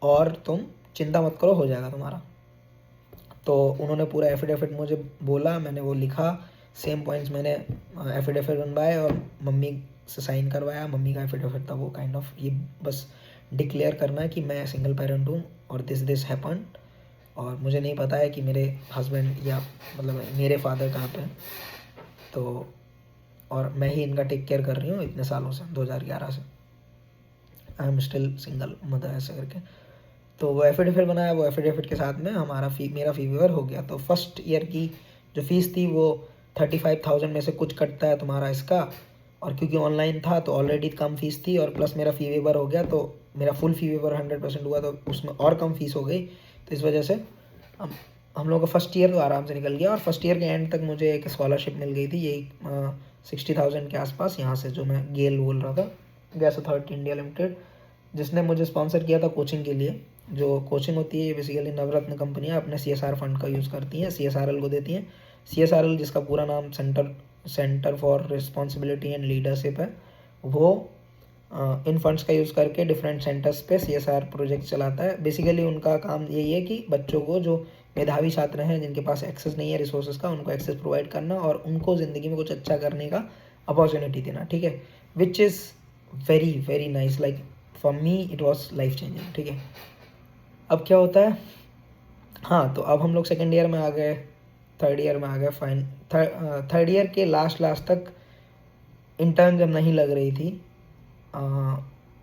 [SPEAKER 1] और तुम चिंता मत करो, हो जाएगा तुम्हारा। तो उन्होंने पूरा एफिडेविट मुझे बोला, मैंने वो लिखा, सेम पॉइंट्स मैंने एफिडेविट बनवाए और मम्मी से साइन करवाया। मम्मी का एफिडेविट था वो, काइंड ऑफ ये बस डिक्लेयर करना है कि मैं सिंगल पेरेंट हूँ और दिस हैपन, और मुझे नहीं पता है कि मेरे हस्बैंड या मतलब मेरे फादर कहाँ पे हैं, तो और मैं ही इनका टेक केयर कर रही हूँ इतने सालों से, 2011 से। I am still single mother, ऐसे करके। तो वो एफिडेविट बनाया, वो एफिडेविट के साथ में मेरा फ़ी वेवर हो गया। तो फर्स्ट ईयर की जो फ़ीस थी वो 35,000 में से कुछ कटता है तुम्हारा इसका, और क्योंकि ऑनलाइन था तो ऑलरेडी कम फ़ीस थी, और प्लस मेरा फ़ी वेवर हो गया, तो मेरा फुल फ़ी वेवर 100% हुआ, तो उसमें और कम फ़ीस हो गई। तो इस वजह से हम लोगों का फर्स्ट ईयर तो आराम से निकल गया, और फर्स्ट ईयर के एंड तक मुझे एक स्कॉलरशिप मिल गई थी, यही 60,000 के आसपास, यहाँ से जो मैं गेल बोल रहा था, गैस अथॉरिटी इंडिया लिमिटेड, जिसने मुझे स्पॉन्सर किया था कोचिंग के लिए। जो कोचिंग होती है बेसिकली नवरत्न कंपनियाँ अपने CSR फंड का यूज़ करती हैं, CSRL को देती हैं। CSRL जिसका पूरा नाम centre for responsibility and leadership है, वो इन फंड्स का यूज़ करके डिफरेंट सेंटर्स पे CSR प्रोजेक्ट चलाता है। बेसिकली उनका काम यही है कि बच्चों को, जो मेधावी छात्र हैं जिनके पास एक्सेस नहीं है रिसोर्सेज का, उनको एक्सेस प्रोवाइड करना और उनको ज़िंदगी में कुछ अच्छा करने का अपॉर्चुनिटी देना, ठीक है। Which is very very nice, like for me it was life changing, ठीक है। अब क्या होता है, हाँ, तो अब हम लोग सेकेंड ईयर में आ गए, थर्ड ईयर में आ गए, थर्ड ईयर के लास्ट तक इंटर्न जब नहीं लग रही थी,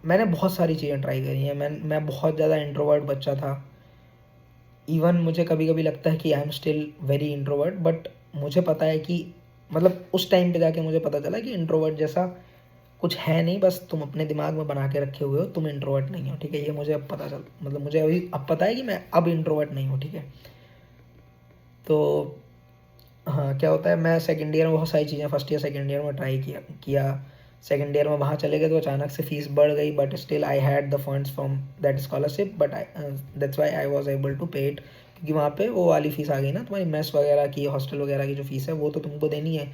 [SPEAKER 1] मैंने बहुत सारी चीज़ें ट्राई करी हैं। मैं बहुत ज़्यादा इंट्रोवर्ट बच्चा था। इवन मुझे कभी कभी लगता है कि I am still very introvert, but मुझे पता है कि मतलब उस टाइम पे जाके मुझे पता चला कि इंट्रोवर्ट जैसा कुछ है नहीं, बस तुम अपने दिमाग में बना के रखे हुए हो, तुम इंट्रोवर्ट नहीं हो, ठीक है। ये मुझे अब पता चल, मतलब मुझे अभी अब पता है कि मैं अब इंट्रोवर्ट नहीं हूँ, ठीक है। तो हाँ, क्या होता है, मैं सेकंड ईयर में बहुत सारी चीज़ें फर्स्ट ईयर सेकंड ईयर में ट्राई किया। सेकंड ईयर में वहाँ चले गए तो अचानक से फीस बढ़ गई, but still I had the funds from that scholarship, but that's why I was able to pay it, क्योंकि वहाँ पे वो वाली फ़ीस आ गई ना, तुम्हारी मेस वगैरह की, हॉस्टल वगैरह की जो फ़ीस है वो तो तुमको देनी है।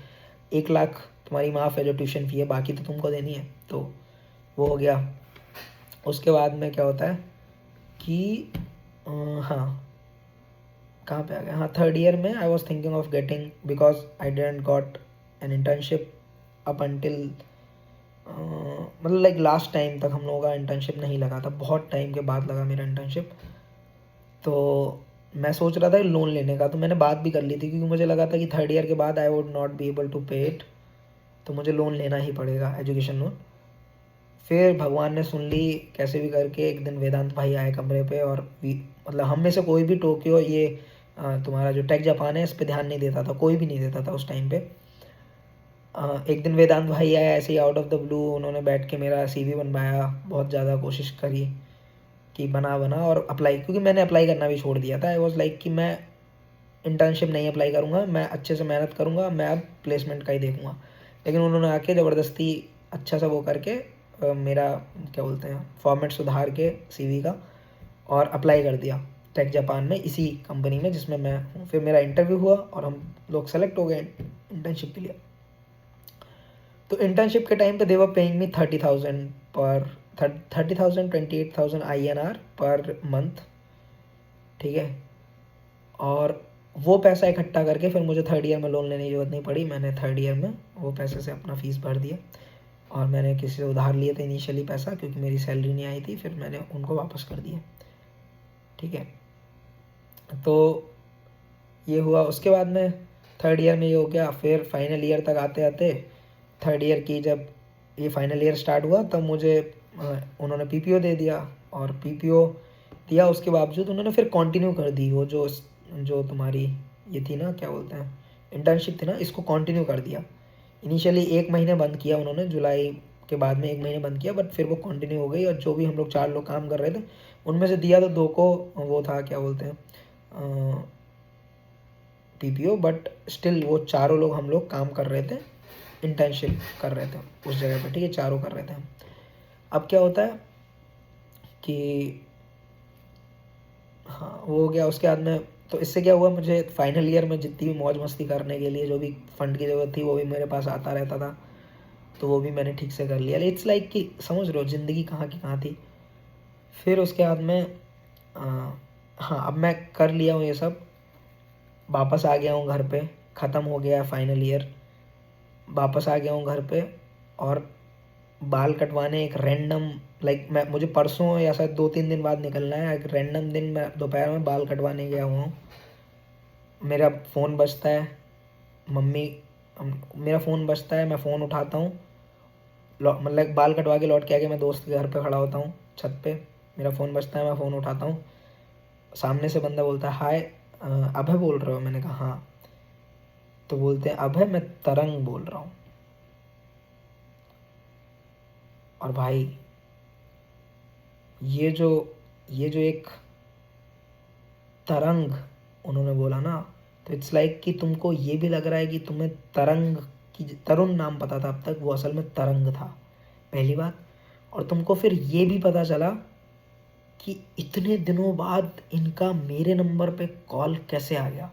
[SPEAKER 1] 1 लाख तुम्हारी माफ़ है जो ट्यूशन फ़ी है, बाकी तो तुमको देनी है, तो वो हो गया। उसके बाद में क्या होता है कि हाँ, कहाँ पे आ गया, हाँ, थर्ड ईयर में I was thinking of getting, because I dent got an internship up until, मतलब लाइक लास्ट टाइम तक हम लोगों का इंटर्नशिप नहीं लगा था, बहुत टाइम के बाद लगा मेरा इंटर्नशिप। तो मैं सोच रहा था लोन लेने का, तो मैंने बात भी कर ली थी, क्योंकि मुझे लगा था कि थर्ड ईयर के बाद I would not be able to pay it, तो मुझे लोन लेना ही पड़ेगा, एजुकेशन लोन। फिर भगवान ने सुन ली, कैसे भी करके एक दिन वेदांत भाई आए कमरे पे, और मतलब हम में से कोई भी टोक्यो, ये तुम्हारा जो टेक जापान है, इस पर ध्यान नहीं देता था, कोई भी नहीं देता था उस टाइम पे। एक दिन वेदांत भाई आए ऐसे ही आउट ऑफ द ब्लू, उन्होंने बैठ के मेरा CV बनवाया, बहुत ज़्यादा कोशिश करी कि बना और अप्लाई, क्योंकि मैंने अप्लाई करना भी छोड़ दिया था। आई वॉज लाइक कि मैं इंटर्नशिप नहीं अप्लाई करूँगा, मैं अच्छे से मेहनत करूँगा, मैं अब प्लेसमेंट का ही देखूँगा। लेकिन उन्होंने आके ज़बरदस्ती अच्छा सा वो करके मेरा क्या बोलते हैं फॉर्मेट सुधार के CV का, और अप्लाई कर दिया टेक जापान में, इसी कंपनी में जिसमें मैं हूँ। फिर मेरा इंटरव्यू हुआ और हम लोग सेलेक्ट हो गए इंटर्नशिप के लिए। तो इंटर्नशिप के टाइम पे दे वर पेइंग मी 30,000 पर 30,000 28,000 INR पर मंथ, ठीक है। और वो पैसा इकट्ठा करके फिर मुझे थर्ड ईयर में लोन लेने की ज़रूरत नहीं पड़ी, मैंने थर्ड ईयर में वो पैसे से अपना फ़ीस भर दिया। और मैंने किसी से उधार लिए थे इनिशियली पैसा, क्योंकि मेरी सैलरी नहीं आई थी, फिर मैंने उनको वापस कर दिया, ठीक है। तो ये हुआ, उसके बाद में थर्ड ईयर में ये हो गया। फिर फाइनल ईयर तक आते आते, थर्ड ईयर की जब ये फाइनल ईयर स्टार्ट हुआ, तब मुझे उन्होंने PPO दे दिया, और PPO दिया उसके बावजूद उन्होंने फिर कंटिन्यू कर दी, वो जो तुम्हारी ये थी ना, क्या बोलते हैं, इंटर्नशिप थी ना, इसको कंटिन्यू कर दिया। इनिशियली 1 महीने बंद किया उन्होंने, जुलाई के बाद में 1 महीने बंद किया, बट फिर वो कंटिन्यू हो गई। और जो भी हम लोग 4 लोग काम कर रहे थे, उनमें से दिया तो 2 को वो था, क्या बोलते हैं, PPO, बट स्टिल वो चारों लोग हम लोग काम कर रहे थे, इंटर्नशिप कर रहे थे उस जगह पे, ठीक है, चारों कर रहे थे हम। अब क्या होता है कि हाँ, वो हो गया। उसके बाद में तो इससे क्या हुआ, मुझे फाइनल ईयर में जितनी भी मौज मस्ती करने के लिए जो भी फंड की ज़रूरत थी, वो भी मेरे पास आता रहता था, तो वो भी मैंने ठीक से कर लिया। इट्स लाइक कि समझ रहे हो ज़िंदगी कहाँ की कहाँ थी। फिर उसके बाद में हाँ, अब मैं कर लिया हूँ ये सब, वापस आ गया हूँ घर पे, ख़त्म हो गया फाइनल ईयर, वापस आ गया हूँ घर पे। और बाल कटवाने एक रैंडम, लाइक मैं मुझे परसों या शायद 2-3 दिन बाद निकलना है, एक रैंडम दिन मैं दोपहर में बाल कटवाने गया हुआ हूँ। मेरा फ़ोन बजता है, मम्मी मेरा फ़ोन बजता है, मैं फ़ोन उठाता हूँ, मतलब बाल कटवा के लौट के आके मैं दोस्त के घर पे खड़ा होता हूँ छत पे, मेरा फ़ोन बजता है, मैं फ़ोन उठाता हूँ, सामने से बंदा बोलता है, हाय अभय बोल रहे हो? मैंने कहा हाँ। तो बोलते हैं, अभय मैं तरंग बोल रहा हूँ। और भाई ये जो एक तरंग उन्होंने बोला ना, तो इट्स लाइक कि तुमको ये भी लग रहा है कि तुम्हें तरंग की, तरुण नाम पता था अब तक, वो असल में तरंग था, पहली बात। और तुमको फिर ये भी पता चला कि इतने दिनों बाद इनका मेरे नंबर पे कॉल कैसे आ गया।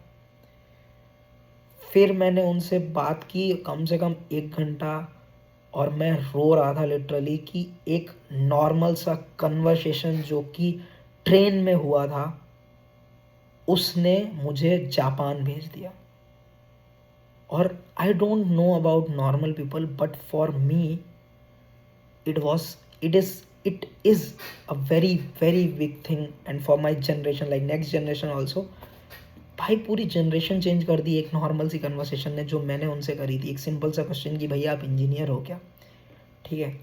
[SPEAKER 1] फिर मैंने उनसे बात की कम से कम 1 घंटा, और मैं रो रहा था लिटरली कि एक नॉर्मल सा कन्वर्सेशन जो कि ट्रेन में हुआ था, उसने मुझे जापान भेज दिया। और आई don't know about normal people, but for me it was it is a very very big thing, and for my generation, like next generation also। भाई पूरी जनरेशन चेंज कर दी एक नॉर्मल सी कन्वर्सेशन ने जो मैंने उनसे करी थी, एक सिंपल सा क्वेश्चन कि भैया आप इंजीनियर हो क्या, ठीक है।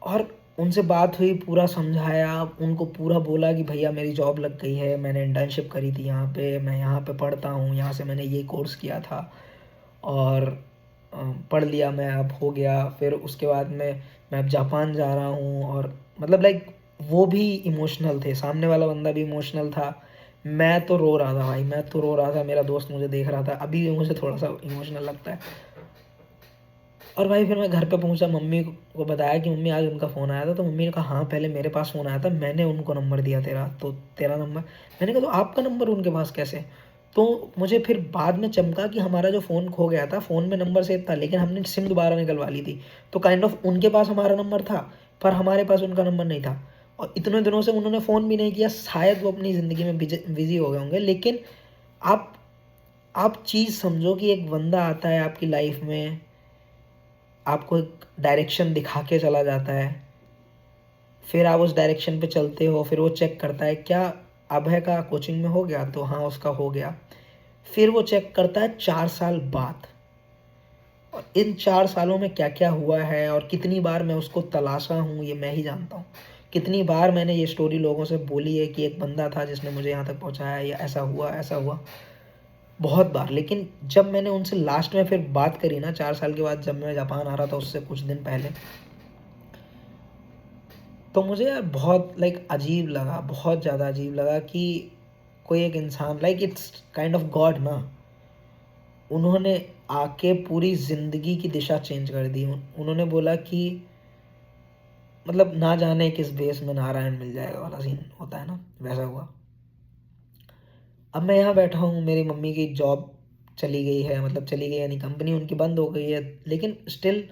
[SPEAKER 1] और उनसे बात हुई, पूरा समझाया उनको, पूरा बोला कि भैया मेरी जॉब लग गई है, मैंने इंटर्नशिप करी थी यहाँ पे, मैं यहाँ पे पढ़ता हूँ, यहाँ से मैंने ये कोर्स किया था और पढ़ लिया मैं, अब हो गया। फिर उसके बाद में मैं अब जापान जा रहा हूँ, और मतलब लाइक वो भी इमोशनल थे, सामने वाला बंदा भी इमोशनल था। मैं तो रो रहा था भाई, मैं तो रो रहा था, मेरा दोस्त मुझे देख रहा था, अभी भी मुझे थोड़ा सा इमोशनल लगता है। और भाई फिर मैं घर पे पहुंचा, मम्मी को बताया कि मम्मी आज उनका फ़ोन आया था। तो मम्मी ने कहा हाँ पहले मेरे पास फ़ोन आया था, मैंने उनको नंबर दिया तेरा, तो तेरा नंबर। मैंने कहा तो आपका नंबर उनके पास कैसे? तो मुझे फिर बाद में चमका कि हमारा जो फ़ोन खो गया था, फ़ोन में नंबर सेव था लेकिन हमने सिम दोबारा निकलवा ली थी, तो काइंड ऑफ उनके पास हमारा नंबर था पर हमारे पास उनका नंबर नहीं था। और इतने दिनों से उन्होंने फ़ोन भी नहीं किया, शायद वो अपनी ज़िंदगी में बिजी हो गए होंगे। लेकिन आप आप चीज़ समझो कि एक बंदा आता है आपकी लाइफ में, आपको एक डायरेक्शन दिखा के चला जाता है, फिर आप उस डायरेक्शन पे चलते हो, फिर वो चेक करता है क्या अभय का कोचिंग में हो गया, तो हाँ उसका हो गया। फिर वो चेक करता है 4 साल बाद, और इन 4 सालों में क्या क्या हुआ है और कितनी बार मैं उसको तलाशा हूँ ये मैं ही जानता हूँ। कितनी बार मैंने ये स्टोरी लोगों से बोली है कि एक बंदा था जिसने मुझे यहाँ तक पहुँचाया, या ऐसा हुआ ऐसा हुआ, बहुत बार। लेकिन जब मैंने उनसे लास्ट में फिर बात करी ना 4 साल के बाद, जब मैं जापान आ रहा था उससे कुछ दिन पहले, तो मुझे यार बहुत लाइक अजीब लगा, बहुत ज़्यादा अजीब लगा कि कोई एक इंसान, like it's kind of God ना, उन्होंने आके पूरी ज़िंदगी की दिशा चेंज कर दी। उन्होंने बोला कि मतलब ना जाने किस बेस में नारायण मिल जाएगा वाला सीन होता है ना, वैसा हुआ। अब मैं यहाँ बैठा हूँ, मेरी मम्मी की जॉब चली गई है, मतलब चली गई यानी कंपनी उनकी बंद हो गई है, लेकिन स्टिल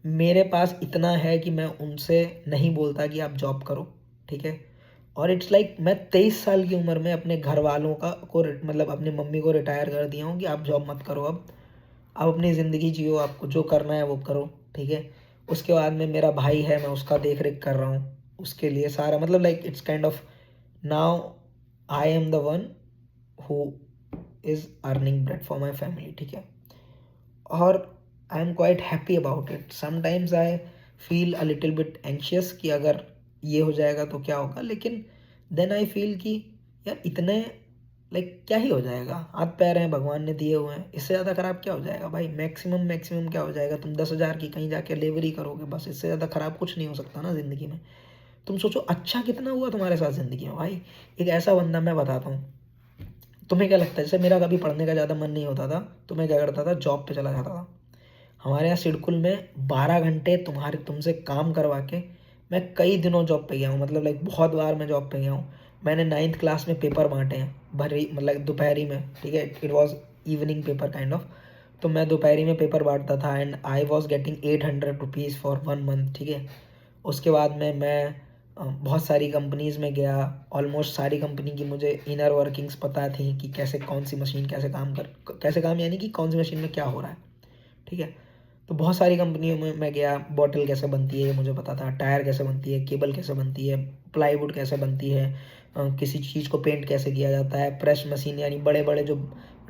[SPEAKER 1] मेरे पास इतना है कि मैं उनसे नहीं बोलता कि आप जॉब करो, ठीक है। और इट्स लाइक मैं 23 साल की उम्र में अपने घर वालों मतलब अपनी मम्मी को रिटायर कर दिया हूँ कि आप जॉब मत करो, अब आप अपनी ज़िंदगी जियो, आपको जो करना है वो करो, ठीक है। उसके बाद में मेरा भाई है, मैं उसका देख रेख कर रहा हूँ, उसके लिए सारा मतलब like it's kind of now I am the one who is earning bread for my family, ठीक है। और I am quite happy about it. Sometimes I feel a little bit anxious कि अगर ये हो जाएगा तो क्या होगा, लेकिन देन आई फील कि यार इतने लाइक क्या ही हो जाएगा, हाथ पैर हैं भगवान ने दिए हुए हैं, इससे ज़्यादा ख़राब क्या हो जाएगा भाई? मैक्सिमम मैक्सिमम क्या हो जाएगा, तुम 10,000 की कहीं जाके लेबर ही करोगे बस, इससे ज़्यादा ख़राब कुछ नहीं हो सकता ना ज़िंदगी में। तुम सोचो अच्छा कितना हुआ तुम्हारे साथ ज़िंदगी में भाई। एक ऐसा बंदा मैं बताता हूँ, तुम्हें क्या लगता है, जैसे मेरा कभी पढ़ने का ज़्यादा मन नहीं होता था तो मैं क्या करता था, जॉब पे चला जाता था। हमारे यहाँ सिडकुल में 12 घंटे तुमसे काम करवा के मैं कई दिनों जॉब पे गया हूँ, मतलब लाइक बहुत बार मैं जॉब पे गया हूँ। मैंने 9th क्लास में पेपर बांटे हैं, भरी मतलब दोपहरी में, ठीक है, it was evening paper kind of. तो मैं दोपहरी में पेपर बांटता था and I was getting 800 rupees for 1 month, ठीक है। उसके बाद में मैं बहुत सारी कंपनीज़ में गया, ऑलमोस्ट सारी कंपनी की मुझे इनर वर्किंग्स पता थी कि कैसे कौन सी मशीन कैसे काम यानी कि कौन सी मशीन में क्या हो रहा है, ठीक है। तो बहुत सारी कंपनियों में मैं गया, बॉटल कैसे बनती है ये मुझे पता था, टायर कैसे बनती है, केबल कैसे बनती है, प्लाईवुड कैसे बनती है, किसी चीज़ को पेंट कैसे किया जाता है, प्रेस मशीन यानी बड़े बड़े जो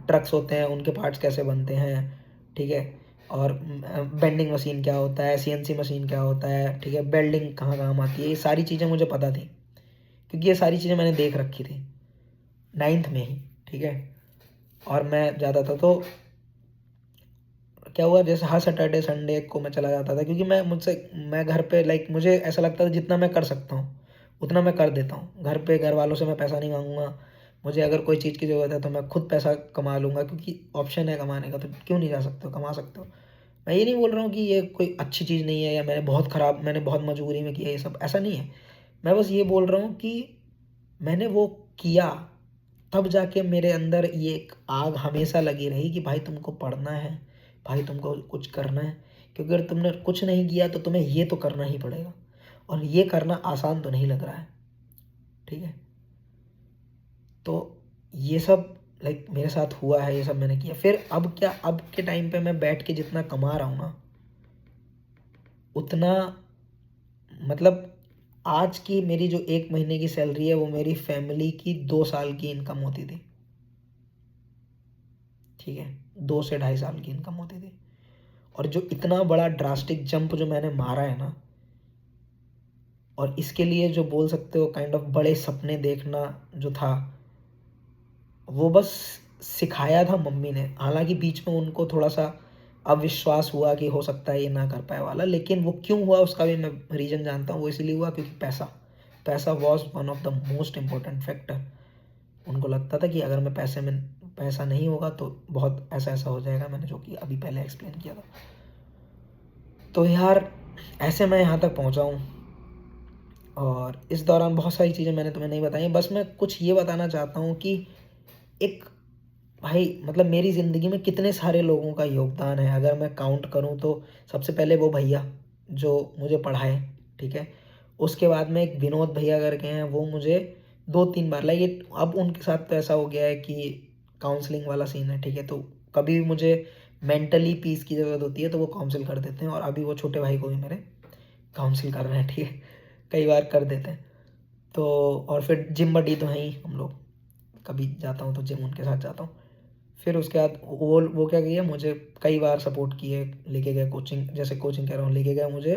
[SPEAKER 1] ट्रक्स होते हैं उनके पार्ट्स कैसे बनते हैं, ठीक है। और बेंडिंग मशीन क्या होता है, सीएनसी मशीन क्या होता है, ठीक है, बेल्डिंग कहाँ काम आती है, ये सारी चीज़ें मुझे पता थी क्योंकि ये सारी चीज़ें मैंने देख रखी थी 9th में ही, ठीक है। और मैं जाता था तो क्या हुआ, जैसे हर सैटरडे संडे को मैं चला जाता था क्योंकि मैं घर पे लाइक मुझे ऐसा लगता था जितना मैं कर सकता हूँ उतना मैं कर देता हूँ। घर पे घर वालों से मैं पैसा नहीं मांगूंगा, मुझे अगर कोई चीज़ की ज़रूरत है तो मैं खुद पैसा कमा लूँगा क्योंकि ऑप्शन है कमाने का, तो क्यों नहीं जा सकते हो, कमा सकते हो। मैं ये नहीं बोल रहा हूँ कि ये कोई अच्छी चीज़ नहीं है या मैंने बहुत मजबूरी में किया ये सब, ऐसा नहीं है। मैं बस ये बोल रहा हूँ कि मैंने वो किया, तब जाके मेरे अंदर ये एक आग हमेशा लगी रही कि भाई तुमको पढ़ना है, भाई तुमको कुछ करना है, क्योंकि अगर तुमने कुछ नहीं किया तो तुम्हें ये तो करना ही पड़ेगा, और ये करना आसान तो नहीं लग रहा है, ठीक है। तो ये सब लाइक मेरे साथ हुआ है, ये सब मैंने किया। फिर अब क्या, अब के टाइम पे मैं बैठ के जितना कमा रहा हूँ ना, उतना मतलब आज की मेरी जो 1 महीने की सैलरी है वो मेरी फैमिली की 2 साल की इनकम होती थी, ठीक है। 2 से ढाई साल की इनकम होती थी। और जो इतना बड़ा ड्रास्टिक जंप जो मैंने मारा है ना, और इसके लिए जो बोल सकते हो काइंड ऑफ बड़े सपने देखना जो था, वो बस सिखाया था मम्मी ने। हालांकि बीच में उनको थोड़ा सा अविश्वास हुआ कि हो सकता है ये ना कर पाए वाला, लेकिन वो क्यों हुआ उसका भी मैं रीज़न जानता हूँ। वो इसलिए हुआ क्योंकि पैसा was one of the most important factor. उनको लगता था कि अगर मैं पैसा नहीं होगा तो बहुत ऐसा ऐसा हो जाएगा, मैंने जो कि अभी पहले एक्सप्लेन किया था। तो यार ऐसे मैं यहाँ तक पहुँचा हूँ, और इस दौरान बहुत सारी चीज़ें मैंने तुम्हें नहीं बताई। बस मैं कुछ ये बताना चाहता हूँ कि एक भाई मतलब मेरी ज़िंदगी में कितने सारे लोगों का योगदान है। अगर मैं काउंट करूँ तो सबसे पहले वो भैया जो मुझे पढ़ाए, ठीक है। उसके बाद में एक विनोद भैया करके हैं, वो मुझे 2-3 बार लाइक अब उनके साथ तो ऐसा हो गया है कि काउंसलिंग वाला सीन है, ठीक है। तो कभी भी मुझे मेंटली पीस की ज़रूरत होती है तो वो काउंसिल कर देते हैं, और अभी वो छोटे भाई को भी मेरे काउंसिल कर रहे हैं, ठीक है। कई बार कर देते हैं। तो और फिर जिम बडी तो हैं ही हम लोग, कभी जाता हूँ तो जिम उनके साथ जाता हूँ। फिर उसके बाद वो क्या किया, मुझे कई बार सपोर्ट किए, लेके गए कोचिंग, जैसे कोचिंग कह रहा हूँ, लेके गए मुझे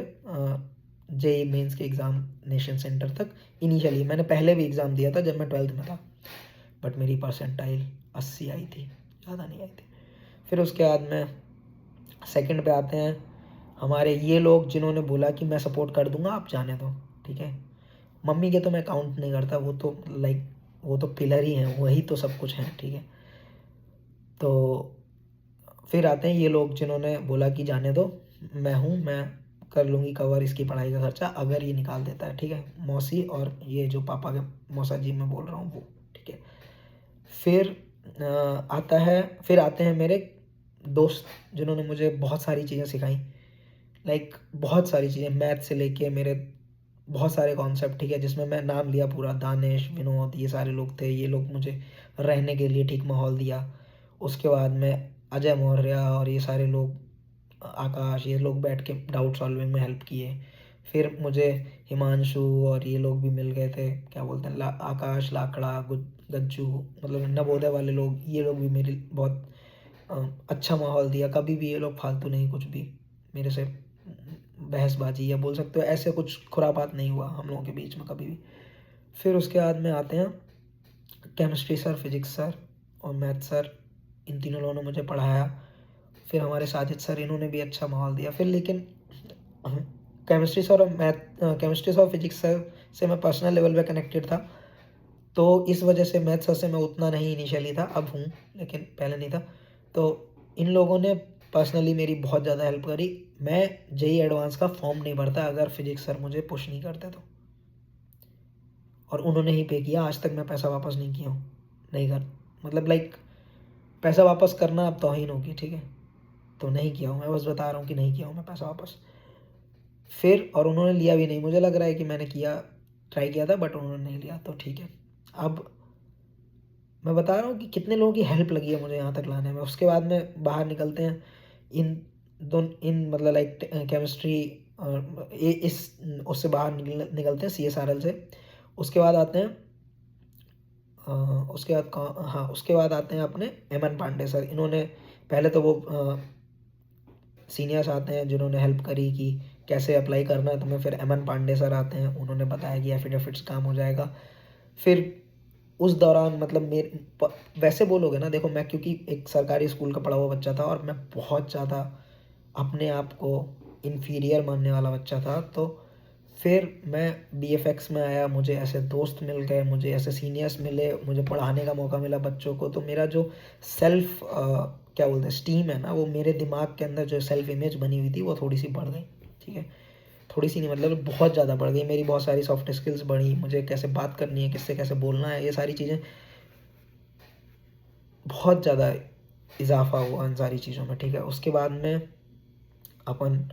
[SPEAKER 1] जेई मेंस के एग्ज़ामिनेशन सेंटर तक। इनिशियली मैंने पहले भी एग्ज़ाम दिया था जब मैं 12th में था, बट मेरी परसेंटाइल 80 आई थी, ज़्यादा नहीं आई थी। फिर उसके बाद में सेकंड पे आते हैं हमारे ये लोग जिन्होंने बोला कि मैं सपोर्ट कर दूंगा, आप जाने दो, ठीक है। मम्मी के तो मैं काउंट नहीं करता, वो तो लाइक वो तो पिलर ही हैं, वही तो सब कुछ हैं, ठीक है। तो फिर आते हैं ये लोग जिन्होंने बोला कि जाने दो, मैं कर लूँगी कवर इसकी पढ़ाई का खर्चा अगर ये निकाल देता है, ठीक है। मौसी और ये जो पापा के मौसा जी मैं बोल रहा हूँ वो, ठीक है। फिर फिर आते हैं मेरे दोस्त जिन्होंने मुझे बहुत सारी चीज़ें सिखाई, लाइक बहुत सारी चीज़ें, मैथ से लेके मेरे बहुत सारे कॉन्सेप्ट, ठीक है। जिसमें मैं नाम लिया पूरा, दानिश, विनोद, ये सारे लोग थे। ये लोग मुझे रहने के लिए ठीक माहौल दिया। उसके बाद में अजय मौर्य और ये सारे लोग, आकाश, ये लोग बैठ के डाउट सॉल्विंग में हेल्प किए। फिर मुझे हिमांशु और ये लोग भी मिल गए थे, क्या बोलते हैं, आकाश, लाकड़ा, गज्जू, मतलब नवोदय वाले लोग, ये लोग भी मेरी बहुत अच्छा माहौल दिया। कभी भी ये लोग फालतू नहीं कुछ भी मेरे से बहसबाजी या बोल सकते हो ऐसे कुछ खुरापात नहीं हुआ हम लोगों के बीच में कभी भी। फिर उसके बाद में आते हैं केमिस्ट्री सर, फिजिक्स सर और मैथ सर, इन तीनों लोगों ने मुझे पढ़ाया। फिर हमारे साजिद सर, इन्होंने भी अच्छा माहौल दिया। फिर लेकिन केमिस्ट्री सर और फिजिक्स सर से मैं पर्सनल लेवल पे कनेक्टेड था, तो इस वजह से मैथ सर से मैं उतना नहीं इनिशियली था, अब हूँ लेकिन पहले नहीं था। तो इन लोगों ने पर्सनली मेरी बहुत ज़्यादा हेल्प करी। मैं जेई एडवांस का फॉर्म नहीं भरता अगर फिजिक्स सर मुझे पुश नहीं करते तो, और उन्होंने ही पे किया। आज तक मैं पैसा वापस नहीं किया हूँ, नहीं कर मतलब लाइक पैसा वापस करना अब तौहीन होगी, ठीक है। तो नहीं किया हूँ, मैं बस बता रहा हूँ कि नहीं किया हूँ मैं पैसा वापस। फिर और उन्होंने लिया भी नहीं, मुझे लग रहा है कि मैंने ट्राई किया था बट उन्होंने नहीं लिया, तो ठीक है। अब मैं बता रहा हूँ कि कितने लोगों की हेल्प लगी है मुझे यहाँ तक लाने में। उसके बाद में बाहर निकलते हैं इन मतलब लाइक केमिस्ट्री और इस उससे बाहर निकलते हैं CSRL से। उसके बाद आते हैं उसके बाद आते हैं अपने MN पांडे सर। इन्होंने पहले तो वो सीनियर्स आते हैं जिन्होंने हेल्प करी कि कैसे अप्लाई करना है तुम्हें। फिर MN पांडे सर आते हैं, उन्होंने बताया कि एफिडेविट्स काम हो जाएगा। फिर उस दौरान मतलब वैसे बोलोगे ना, देखो मैं क्योंकि एक सरकारी स्कूल का पढ़ा हुआ बच्चा था और मैं बहुत ज़्यादा अपने आप को इन्फीरियर मानने वाला बच्चा था, तो फिर मैं BFX में आया, मुझे ऐसे दोस्त मिल गए, मुझे ऐसे सीनियर्स मिले, मुझे पढ़ाने का मौका मिला बच्चों को। तो मेरा जो सेल्फ क्या बोलते हैं स्टीम है ना, वो मेरे दिमाग के अंदर जो सेल्फ इमेज बनी हुई थी वो थोड़ी सी बढ़ गई, ठीक है। थोड़ी सी नहीं, मतलब बहुत ज़्यादा बढ़ गई। मेरी बहुत सारी सॉफ्ट स्किल्स बढ़ी, मुझे कैसे बात करनी है, किससे कैसे बोलना है, ये सारी चीज़ें बहुत ज़्यादा इजाफा हुआ इन सारी चीज़ों में, ठीक है। उसके बाद में अपन,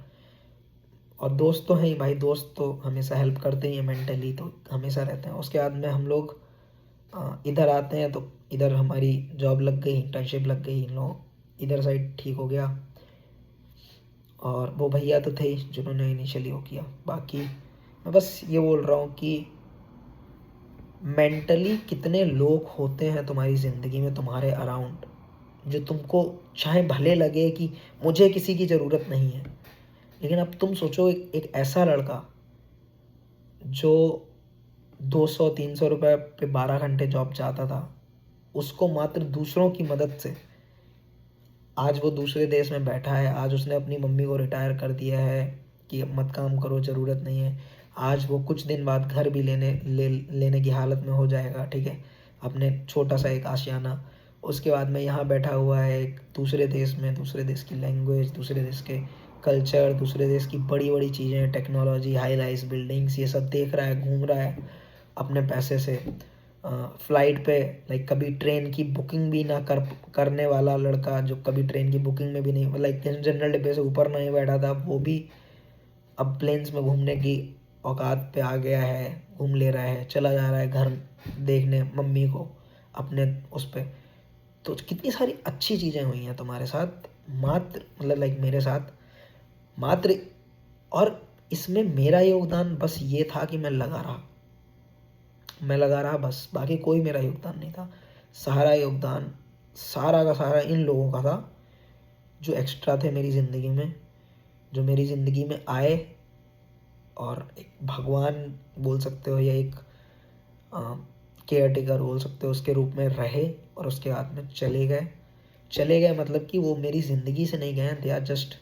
[SPEAKER 1] और दोस्त तो हैं ही भाई, दोस्त तो हमेशा हेल्प करते ही हैं, मेंटली तो हमेशा रहते हैं। उसके बाद में हम लोग इधर आते हैं, तो इधर हमारी जॉब लग गई, इंटर्नशिप लग गई, इन लोग इधर साइड ठीक हो गया। और वो भैया तो थे ही जिन्होंने इनिशियली वो किया। बाकी मैं बस ये बोल रहा हूँ कि मेंटली कितने लोग होते हैं तुम्हारी ज़िंदगी में, तुम्हारे अराउंड, जो तुमको चाहे भले लगे कि मुझे किसी की ज़रूरत नहीं है, लेकिन अब तुम सोचो एक ऐसा लड़का जो 200-300 रुपये पे 12 घंटे जॉब जाता था, उसको मात्र दूसरों की मदद से आज वो दूसरे देश में बैठा है। आज उसने अपनी मम्मी को रिटायर कर दिया है कि अब मत काम करो, ज़रूरत नहीं है। आज वो कुछ दिन बाद घर भी लेने की हालत में हो जाएगा, ठीक है, अपने छोटा सा एक आशियाना। उसके बाद में यहाँ बैठा हुआ है एक दूसरे देश में, दूसरे देश की लैंग्वेज, दूसरे देश के कल्चर, दूसरे देश की बड़ी बड़ी चीज़ें, टेक्नोलॉजी, हाई राइज बिल्डिंग्स, ये सब देख रहा है, घूम रहा है अपने पैसे से। फ़्लाइट पे लाइक कभी ट्रेन की बुकिंग भी ना करने वाला लड़का, जो कभी ट्रेन की बुकिंग में भी नहीं, लाइक जनरल डिब्बे से ऊपर नहीं बैठा था, वो भी अब प्लेन्स में घूमने की औकात पे आ गया है, घूम ले रहा है, चला जा रहा है घर देखने मम्मी को अपने उस पे। तो कितनी सारी अच्छी चीज़ें हुई हैं तुम्हारे साथ, मात्र मतलब लाइक मेरे साथ मात्र। और इसमें मेरा योगदान बस ये था कि मैं लगा रहा बस, बाकी कोई मेरा योगदान नहीं था। सारा योगदान सारा का सारा इन लोगों का था जो एक्स्ट्रा थे मेरी ज़िंदगी में, जो मेरी ज़िंदगी में आए और एक भगवान बोल सकते हो या एक केयर टेकर बोल सकते हो उसके रूप में रहे, और उसके बाद में चले गए मतलब कि वो मेरी ज़िंदगी से नहीं गए, they are just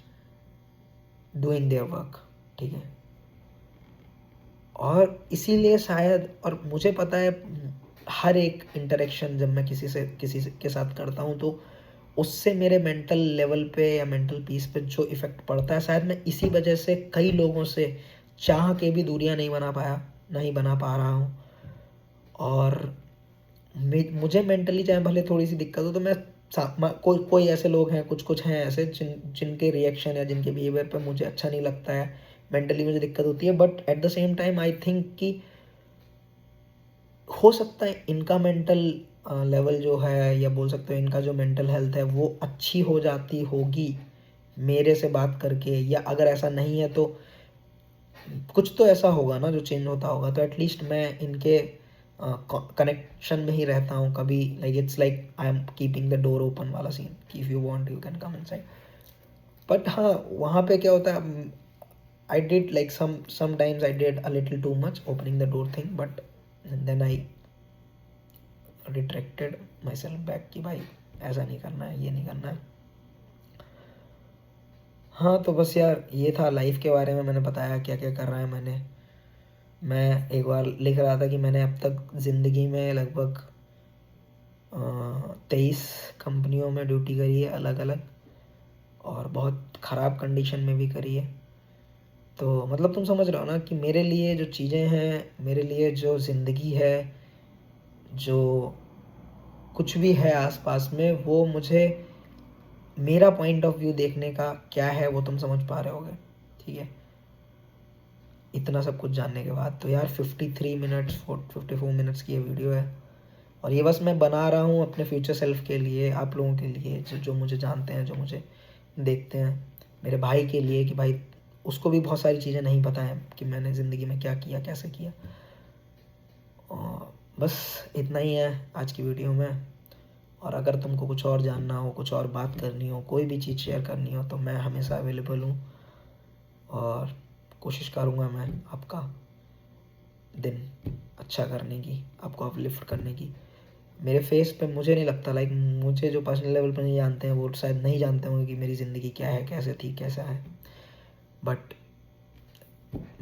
[SPEAKER 1] doing their work, ठीक है। और इसीलिए शायद, और मुझे पता है हर एक इंटरेक्शन जब मैं किसी से के साथ करता हूँ तो उससे मेरे मेंटल लेवल पे या मेंटल पीस पे जो इफ़ेक्ट पड़ता है, शायद मैं इसी वजह से कई लोगों से चाह के भी दूरियां नहीं बना पा रहा हूँ। और मुझे मेंटली चाहे भले थोड़ी सी दिक्कत हो, तो मैं कोई ऐसे लोग हैं, कुछ हैं ऐसे जिनके रिएक्शन या जिनके बिहेवियर पे मुझे अच्छा नहीं लगता है, मेंटली मुझे दिक्कत होती है। But at the same time I think कि हो सकता है इनका मेंटल लेवल जो है, या बोल सकते हो इनका जो मेंटल हेल्थ है वो अच्छी हो जाती होगी मेरे से बात करके, या अगर ऐसा नहीं है तो कुछ तो ऐसा होगा ना जो चेंज होता होगा। तो एटलीस्ट मैं इनके कनेक्शन में ही रहता हूँ कभी, like it's like I am keeping the door open वाला सीन कि if you want you can come inside. But हाँ, वहाँ पे क्या होता है, I did like sometimes I did a little too much opening the door thing, but then I retracted myself back कि भाई ऐसा नहीं करना है, ये नहीं करना है। हाँ, तो बस यार ये था लाइफ के बारे में, मैंने बताया क्या क्या कर रहा है मैं एक बार लिख रहा था कि मैंने अब तक ज़िंदगी में लगभग 23 कंपनियों में ड्यूटी करी है अलग अलग, और बहुत ख़राब कंडीशन में भी करी है। तो मतलब तुम समझ रहे हो ना कि मेरे लिए जो चीज़ें हैं, मेरे लिए जो ज़िंदगी है, जो कुछ भी है आसपास में, वो मुझे मेरा पॉइंट ऑफ व्यू देखने का क्या है वो तुम समझ पा रहे होगे, ठीक है। इतना सब कुछ जानने के बाद तो यार 54 मिनट्स की ये वीडियो है, और ये बस मैं बना रहा हूँ अपने फ्यूचर सेल्फ के लिए, आप लोगों के लिए जो मुझे जानते हैं, जो मुझे देखते हैं, मेरे भाई के लिए, कि भाई उसको भी बहुत सारी चीज़ें नहीं पता है कि मैंने ज़िंदगी में क्या किया, कैसे किया। और बस इतना ही है आज की वीडियो में। और अगर तुमको कुछ और जानना हो, कुछ और बात करनी हो, कोई भी चीज़ शेयर करनी हो, तो मैं हमेशा अवेलेबल हूँ, और कोशिश करूँगा मैं आपका दिन अच्छा करने की, आपको अपलिफ्ट करने की। मेरे फेस पे मुझे नहीं लगता, लाइक मुझे जो पर्सनल लेवल पर नहीं जानते हैं वो शायद नहीं जानते होंगे कि मेरी ज़िंदगी क्या है, कैसे थी, कैसा है। बट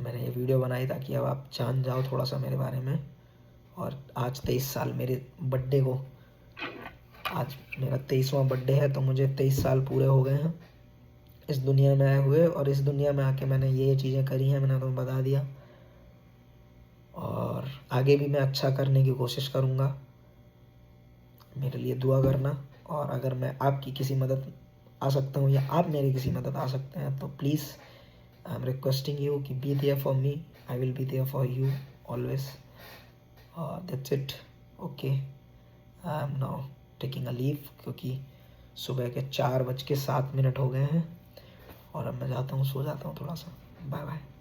[SPEAKER 1] मैंने ये वीडियो बनाई ताकि अब आप जान जाओ थोड़ा सा मेरे बारे में। और आज 23 साल मेरे बर्थडे को आज मेरा 23वां बर्थडे है, तो मुझे 23 साल पूरे हो गए हैं इस दुनिया में आए हुए, और इस दुनिया में आके मैंने ये चीज़ें करी हैं, मैंने तुम्हें बता दिया। और आगे भी मैं अच्छा करने की कोशिश करूँगा। मेरे लिए दुआ करना, और अगर मैं आपकी किसी मदद आ सकता हूँ या आप मेरी किसी मदद आ सकते हैं, तो please I am requesting you कि be there for me, I will be there for you always. That's it. Okay, I am now taking a leave, क्योंकि सुबह के 4:07 हो गए हैं, और अब मैं जाता हूँ, सो जाता हूँ थोड़ा सा। Bye bye.